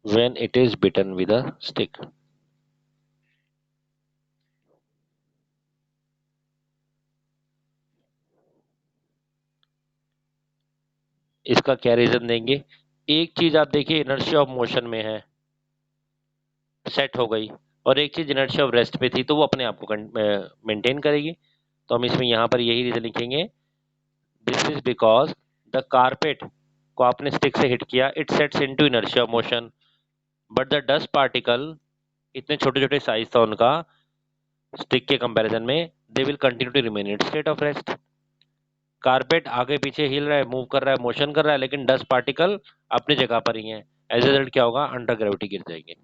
when it is bitten with a stick। इसका क्या रीजन देंगे, एक चीज आप देखिए इनर्शिया ऑफ मोशन में है, सेट हो गई, और एक चीज इनर्शिया ऑफ रेस्ट पे थी, तो वो अपने आप को मेंटेन करेगी। तो हम इसमें यहाँ पर यही रीजन लिखेंगे। This is because the carpet को आपने स्टिक से हिट किया, it sets into inertia of motion, but the dust particle, इतने छोटे छोटे साइज था उनका स्टिक के कंपैरिजन में, they will continue to remain in state of rest. Carpet आगे पीछे हिल रहा है, मूव कर रहा है, मोशन कर रहा है, लेकिन डस्ट पार्टिकल अपनी जगह पर ही है। एज ए रिजल्ट क्या होगा, अंडर ग्रेविटी गिर जाएंगे।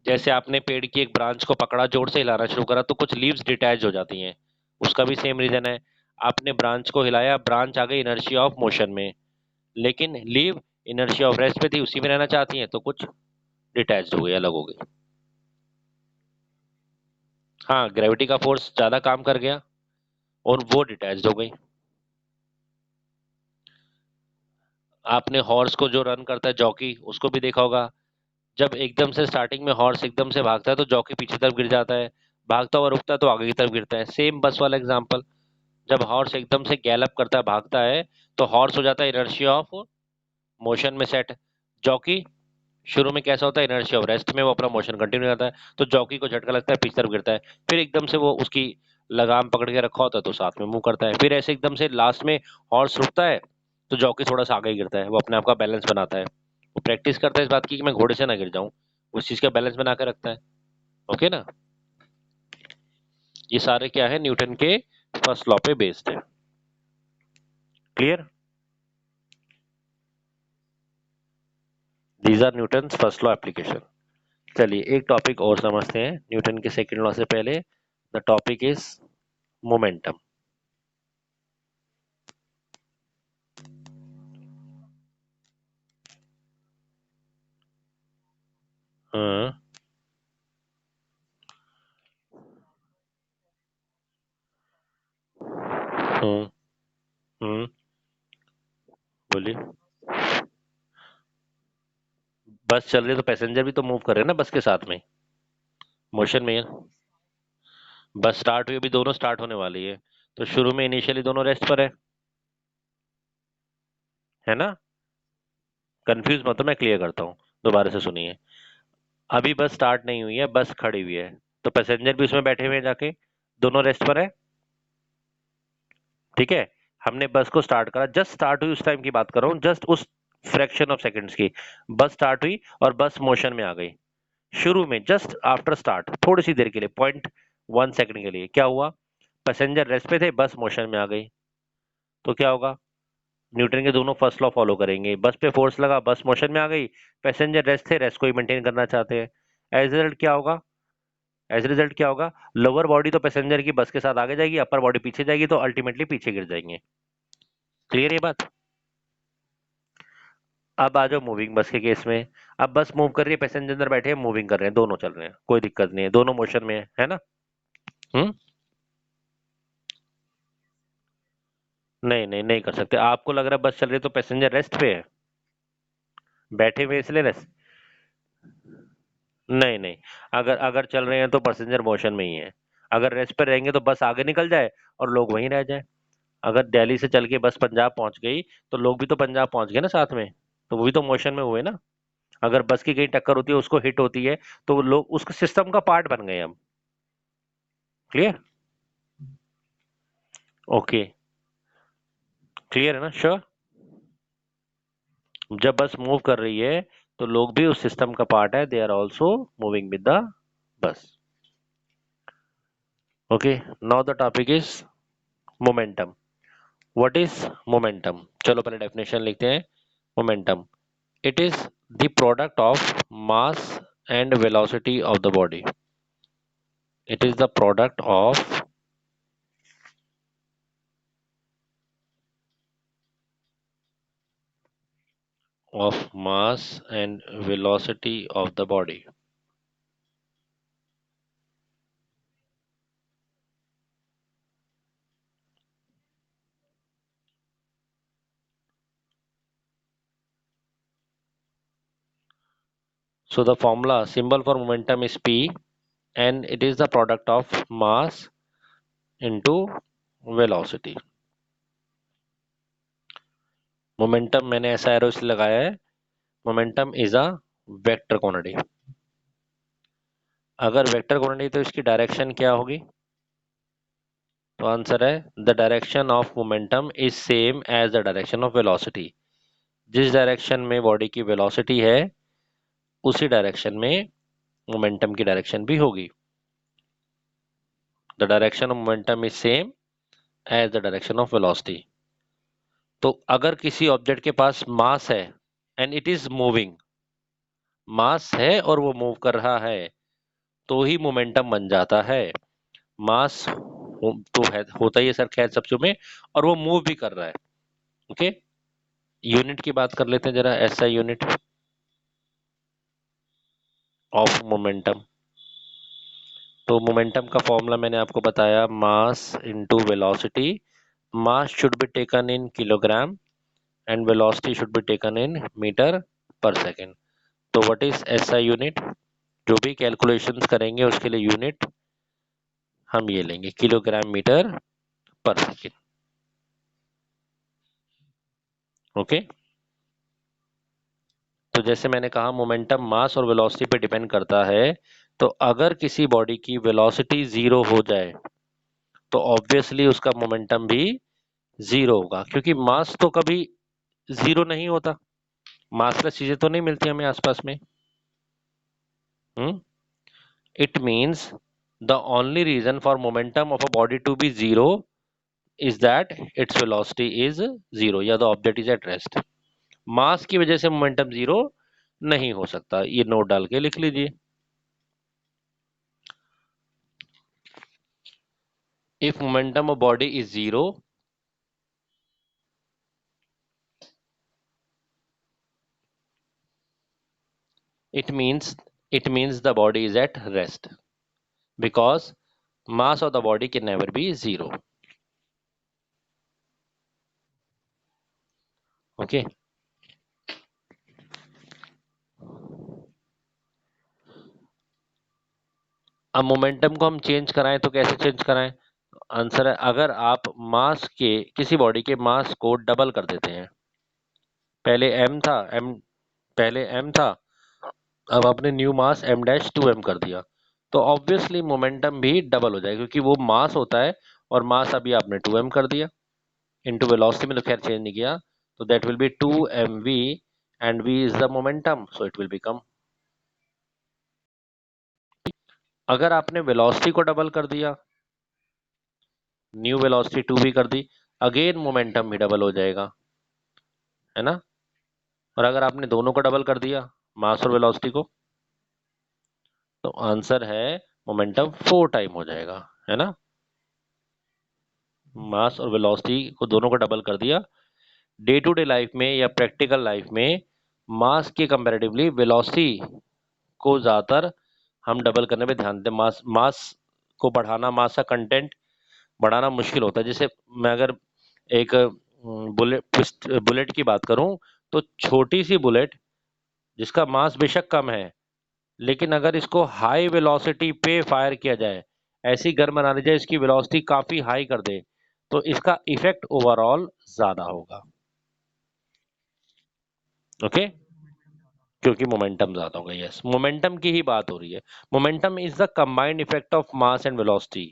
जैसे आपने पेड़ की एक ब्रांच को पकड़ा, जोर से हिलाना शुरू करा, तो कुछ लीव्स डिटैच हो जाती हैं, उसका भी सेम रीजन है। आपने ब्रांच को हिलाया, ब्रांच आ गई इनर्शिया ऑफ मोशन में, लेकिन लीव इनर्शिया ऑफ रेस्ट पे थी, उसी में रहना चाहती हैं, तो कुछ डिटैच हो गई, अलग हो गई। हाँ, ग्रेविटी का फोर्स ज्यादा काम कर गया और वो डिटैच हो गई। आपने हॉर्स को जो रन करता है, जॉकी, उसको भी देखा होगा। जब एकदम से स्टार्टिंग में हॉर्स एकदम से भागता है तो जॉकी पीछे तरफ गिर जाता है, भागता हुआ रुकता है तो आगे की तरफ गिरता है। सेम बस वाला एग्जांपल, जब हॉर्स एकदम से गैलअप करता है, भागता है, तो हॉर्स हो जाता है इनर्शिया ऑफ मोशन में सेट। जॉकी शुरू में कैसा होता है, इनर्शिया ऑफ रेस्ट में वो अपना मोशन कंटिन्यू करता है, तो जॉकी को झटका लगता है, पीछे तरफ गिरता है, फिर एकदम से वो उसकी लगाम पकड़ के रखा होता है तो साथ में मूव करता है, फिर ऐसे एकदम से लास्ट में हॉर्स रुकता है तो जॉकी थोड़ा सा आगे गिरता है, वो अपने आप का बैलेंस बनाता है। वो प्रैक्टिस करता है इस बात की कि मैं घोड़े से ना गिर जाऊं, उस चीज का बैलेंस बना के रखता है। ओके ना। ये सारे क्या है, न्यूटन के फर्स्ट लॉ पे बेस्ड है। Clear. These are Newton first law application. चलिए एक टॉपिक और समझते हैं न्यूटन के सेकंड लॉ से पहले। The topic is momentum. हाँ, हम्म। हम्म। बोलिए। बस चल रही है तो पैसेंजर भी तो मूव कर रहे हैं ना बस के साथ में, मोशन में है। बस स्टार्ट हुई, अभी दोनों स्टार्ट होने वाली है, तो शुरू में इनिशियली दोनों रेस्ट पर है ना। कंफ्यूज मत हो, मैं क्लियर करता हूँ, दोबारा से सुनिए। अभी बस स्टार्ट नहीं हुई है, बस खड़ी हुई है, तो पैसेंजर भी उसमें बैठे हुए हैं जाके, दोनों रेस्ट पर है। ठीक है। हमने बस को स्टार्ट करा, जस्ट स्टार्ट हुई उस टाइम की बात कर रहा हूँ, जस्ट उस फ्रैक्शन ऑफ सेकंड्स की। बस स्टार्ट हुई और बस मोशन में आ गई। शुरू में जस्ट आफ्टर स्टार्ट थोड़ी सी देर के लिए, 0.1 सेकंड के लिए क्या हुआ, पैसेंजर रेस्ट पे थे, बस मोशन में आ गई। तो क्या होगा, न्यूटन के दोनों फर्स्ट लॉ फॉलो करेंगे, बस पे फोर्स लगा, बस मोशन में आ गई, पैसेंजर रेस्ट थे, रेस्ट को ही मेंटेन करना चाहते हैं। एज रिजल्ट क्या होगा, एज रिजल्ट क्या होगा, लोअर बॉडी तो पैसेंजर की बस के साथ आगे जाएगी, अपर बॉडी पीछे जाएगी, तो अल्टीमेटली पीछे गिर जाएंगे। क्लियर ये बात। अब आ जाओ मूविंग बस के केस में। अब बस मूव कर रही है, पैसेंजर अंदर बैठे हैं, मूविंग कर रहे हैं, दोनों चल रहे हैं, कोई दिक्कत नहीं है, दोनों मोशन में है ना। हम्म। नहीं नहीं नहीं कर सकते, आपको लग रहा है बस चल रही है तो पैसेंजर रेस्ट पे है, बैठे हुए इसलिए रेस्ट। नहीं नहीं, अगर अगर चल रहे हैं तो पैसेंजर मोशन में ही है। अगर रेस्ट पे रहेंगे तो बस आगे निकल जाए और लोग वहीं रह जाए। अगर दिल्ली से चल के बस पंजाब पहुंच गई, तो लोग भी तो पंजाब पहुंच गए ना साथ में, तो वो भी तो मोशन में हुए ना। अगर बस की कहीं टक्कर होती है, उसको हिट होती है, तो वो लोग उसके सिस्टम का पार्ट बन गए हम। क्लियर। ओके। क्लियर है ना, श्योर। जब बस मूव कर रही है तो लोग भी उस सिस्टम का पार्ट है, they are also moving with the bus. Okay. Now the topic is momentum. What is momentum, चलो पहले डेफिनेशन लिखते हैं। Momentum, it is the product of mass and velocity of the body. It is the product of mass and velocity of the body. So the formula symbol for momentum is P, and it is the product of mass into velocity. Momentum मैंने ऐसा arrow इसलिए लगाया है, momentum is a vector quantity. अगर vector quantity तो इसकी direction क्या होगी, तो आंसर है the direction of momentum is same as the direction of velocity. जिस डायरेक्शन में बॉडी की वेलोसिटी है, उसी डायरेक्शन में मोमेंटम की डायरेक्शन भी होगी। The direction of momentum is same as the direction of velocity. तो अगर किसी ऑब्जेक्ट के पास मास है एंड इट इज मूविंग, मास है और वो मूव कर रहा है, तो ही मोमेंटम बन जाता है। मास तो है, होता ही है सर खैर सब में, और वो मूव भी कर रहा है। ओके। यूनिट की बात कर लेते हैं जरा, ऐसा यूनिट ऑफ मोमेंटम। तो मोमेंटम का फॉर्मूला मैंने आपको बताया, mass into velocity. Mass should be taken in kilogram and velocity should be taken in metre per second. तो व्हाट इज एसआई यूनिट, जो भी कैलकुलेशंस करेंगे उसके लिए यूनिट हम ये लेंगे, kilogram metre per second. Okay. तो जैसे मैंने कहा मोमेंटम मास और वेलोसिटी पे डिपेंड करता है, तो अगर किसी बॉडी की वेलोसिटी जीरो हो जाए, तो ऑब्वियसली उसका मोमेंटम भी जीरो होगा, क्योंकि मास तो कभी जीरो नहीं होता, मासलेस चीजें तो नहीं मिलती हमें आसपास में। Hmm. It means the only reason for momentum of a body to be zero is that its velocity is zero, या the object is at rest. Mass की वजह से मोमेंटम जीरो नहीं हो सकता, ये नोट डाल के लिख लीजिए। If momentum of body is zero, it means it means the body is at rest, because mass of the body can never be zero. Okay. अब मोमेंटम को हम चेंज कराएं तो कैसे चेंज कराएं? आंसर है, अगर आप मास के किसी बॉडी के मास को डबल कर देते हैं, पहले m था, पहले m था, अब आपने न्यू मास m डैश 2m कर दिया, तो ऑब्वियसली मोमेंटम भी डबल हो जाएगा, क्योंकि वो मास होता है और मास अभी आपने 2m कर दिया, इनटू वेलोसिटी में तो खैर चेंज नहीं किया, तो that will be 2mv and v is the momentum, so it will become. अगर आपने वेलोसिटी को डबल कर दिया, न्यू वेलोसिटी 2v कर दी, अगेन मोमेंटम भी डबल हो जाएगा, है ना। और अगर आपने दोनों को डबल कर दिया, मास और वेलोसिटी को, तो आंसर है मोमेंटम 4 टाइम हो जाएगा, है ना। मास और वेलोसिटी को दोनों को डबल कर दिया। डे टू डे लाइफ में या प्रैक्टिकल लाइफ में मास के कंपैरेटिवली वेलोसिटी को ज़्यादातर हम डबल करने पे ध्यान दें। मास मास को बढ़ाना, मास का कंटेंट बढ़ाना मुश्किल होता है। जैसे मैं अगर एक बुलेट की बात करूं, तो छोटी सी बुलेट जिसका मास बेशक कम है, लेकिन अगर इसको हाई वेलोसिटी पे फायर किया जाए, ऐसी गन बना दी जाए इसकी वेलोसिटी काफी हाई कर दे, तो इसका इफेक्ट ओवरऑल ज्यादा होगा। ओके, क्योंकि मोमेंटम ज्यादा होगा। यस, मोमेंटम की ही बात हो रही है। Momentum is the combined effect of mass and velocity,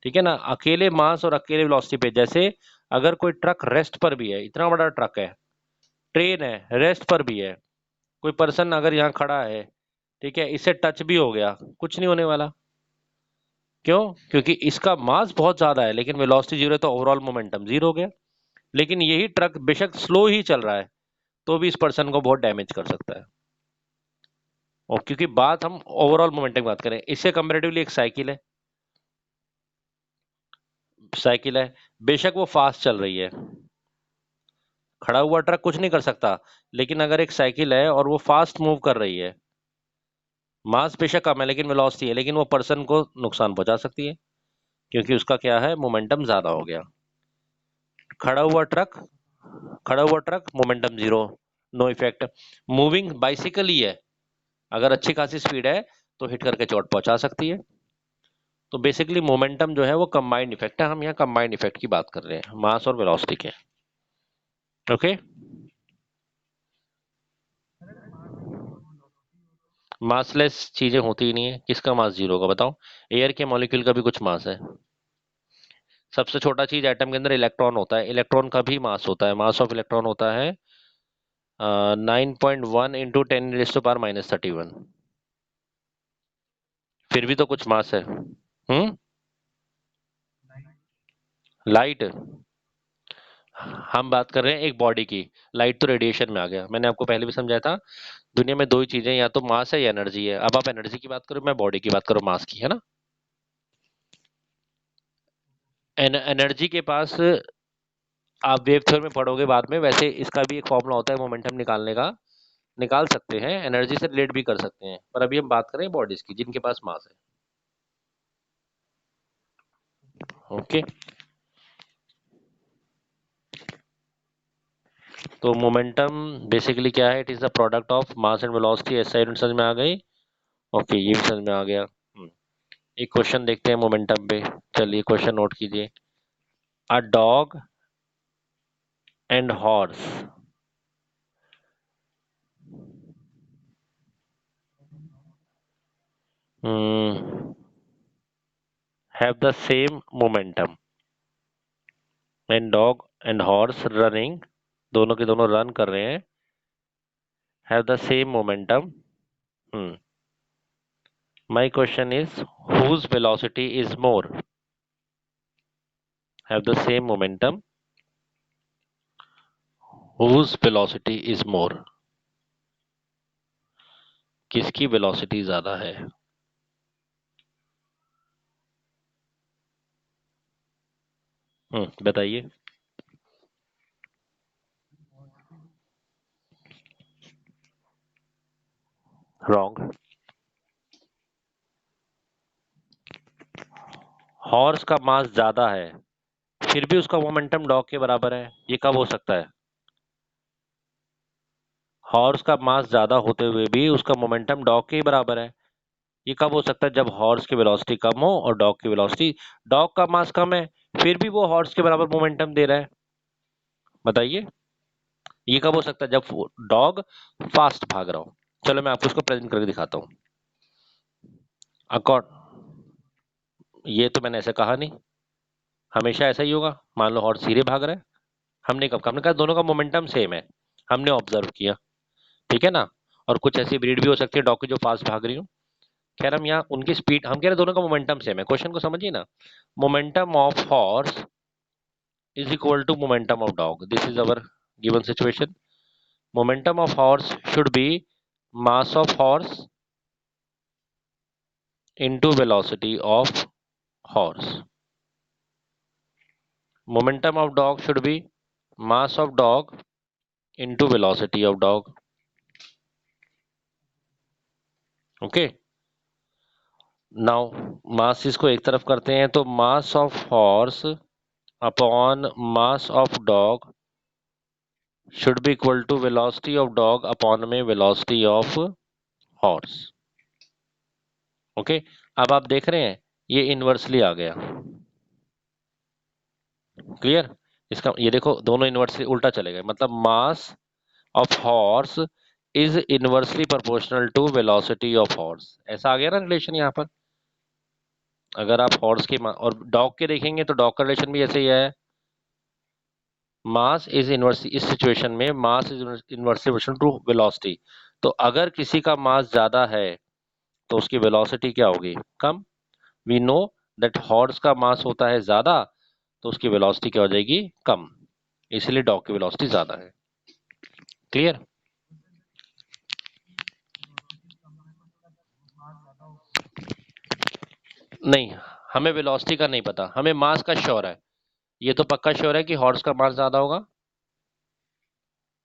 ठीक है ना। अकेले मास और अकेले वेलोसिटी पे, जैसे अगर कोई ट्रक रेस्ट पर भी है, इतना बड़ा ट्रक है, ट्रेन है, रेस्ट पर भी है, कोई पर्सन अगर यहाँ खड़ा है, ठीक है, इससे टच भी हो गया, कुछ नहीं होने वाला। क्यों? क्योंकि इसका मास बहुत ज्यादा है, लेकिन वेलोसिटी जीरो है, तो ओवरऑल मोमेंटम जीरो हो गया। लेकिन यही ट्रक बेशक स्लो ही चल रहा है, तो भी इस पर्सन को बहुत डैमेज कर सकता है। और क्योंकि बात हम ओवरऑल मोमेंटम की बात करें, इससे कंपेरेटिवली एक साइकिल है, साइकिल है, बेशक वो फास्ट चल रही है, खड़ा हुआ ट्रक कुछ नहीं कर सकता, लेकिन अगर एक साइकिल है और वो फास्ट मूव कर रही है, मास बेशक कम है लेकिन वेलोसिटी है, लेकिन वो पर्सन को नुकसान पहुंचा सकती है, क्योंकि उसका क्या है, मोमेंटम ज्यादा हो गया। खड़ा हुआ ट्रक, खड़ा हुआ truck momentum zero, no effect. Moving bicycle ही है, अगर अच्छी खासी स्पीड है तो हिट करके चोट पहुंचा सकती है। तो बेसिकली मोमेंटम जो है वो कंबाइंड इफेक्ट है, हम यहाँ कंबाइंड इफेक्ट की बात कर रहे हैं, मास और वेलोसिटी के। ओके, मासलेस चीजें होती ही नहीं है, किसका मास जीरो होगा बताओ? एयर के मॉलिक्यूल का भी कुछ मास है। सबसे छोटा चीज एटम के अंदर इलेक्ट्रॉन होता है, इलेक्ट्रॉन का भी मास होता है, मास ऑफ इलेक्ट्रॉन होता है 9.1 इंटू 10⁻⁻31। फिर भी तो कुछ मास है। लाइट, हम बात कर रहे हैं एक बॉडी की, लाइट तो रेडिएशन में आ गया, मैंने आपको पहले भी समझाया था। दुनिया में दो ही चीजें, या तो मास है या एनर्जी है। अब आप एनर्जी की बात करो, मैं बॉडी की बात करूं मास की, है ना। एनर्जी के पास आप वेव थ्योरी में पढ़ोगे बाद में, वैसे इसका भी एक फॉर्मूला होता है मोमेंटम निकालने का, निकाल सकते हैं, एनर्जी से रिलेट भी कर सकते हैं, पर अभी हम बात करें बॉडीज की जिनके पास मास है। ओके, तो मोमेंटम बेसिकली क्या है? It is the product of mass and velocity. ऐसा यूनिट समझ में आ गई? ओके, ये भी समझ में आ गया। एक क्वेश्चन देखते हैं मोमेंटम पे, चलिए क्वेश्चन नोट कीजिए। A dog and horse have the same momentum. When dog and horse running, दोनों के दोनों रन कर रहे हैं, have the same momentum. My question is whose velocity is more? Have the same momentum, whose velocity is more? किसकी velocity ज्यादा है? बताइए। रॉन्ग। हॉर्स का मास ज्यादा है, फिर भी उसका मोमेंटम डॉग के बराबर है, ये कब हो सकता है? हॉर्स का मास ज्यादा होते हुए भी उसका मोमेंटम डॉग के ही बराबर है। ये कब हो सकता है? जब हॉर्स की वेलोसिटी कम हो और डॉग की वेलोसिटी, डॉग का मास कम है फिर भी वो हॉर्स के बराबर मोमेंटम दे रहा है। बताइए ये कब हो सकता है? जब डॉग फास्ट भाग रहा हो। चलो मैं आपको इसको प्रेजेंट करके दिखाता हूँ। अकॉर्ड ये तो मैंने ऐसे कहा नहीं, हमेशा ऐसा ही होगा। मान लो हॉर्स धीरे भाग रहा है, हमने कब हमने कहा दोनों का मोमेंटम सेम है, हमने ऑब्जर्व किया, ठीक है ना। और कुछ ऐसी ब्रीड भी हो सकती है डॉग की जो फास्ट भाग रही हो। खैर हम यहाँ उनकी स्पीड, हम कह रहे हैं दोनों का मोमेंटम सेम है। क्वेश्चन को समझिए ना। Momentum of horse is equal to momentum of dog. This is our given situation. Momentum of horse should be mass of horse into velocity of horse. Momentum of dog should be mass of dog into velocity of dog. Okay. Now mass इसको एक तरफ करते हैं तो mass of horse upon mass of dog should be equal to velocity of dog upon में velocity of horse. Okay अब आप देख रहे हैं ये इनवर्सली आ गया। क्लियर? इसका ये देखो दोनों इनवर्सली उल्टा चले गए, मतलब mass of horse is inversely proportional to velocity of horse. ऐसा आ गया ना रिलेशन यहाँ पर। अगर आप हॉर्स के और डॉग के देखेंगे तो डॉग का रिलेशन भी ऐसे ही है। मास इज इनवर्सली, इस सिचुएशन में mass is inversely proportional to velocity. तो अगर किसी का मास ज्यादा है तो उसकी वेलोसिटी क्या होगी? कम। वी नो दैट हॉर्स का मास होता है ज्यादा तो उसकी वेलोसिटी क्या हो जाएगी? कम। इसलिए डॉग की वेलोसिटी ज्यादा है। क्लियर? नहीं, हमें वेलोसिटी का नहीं पता, हमें मास का श्योर है। ये तो पक्का श्योर है कि हॉर्स का मास ज्यादा होगा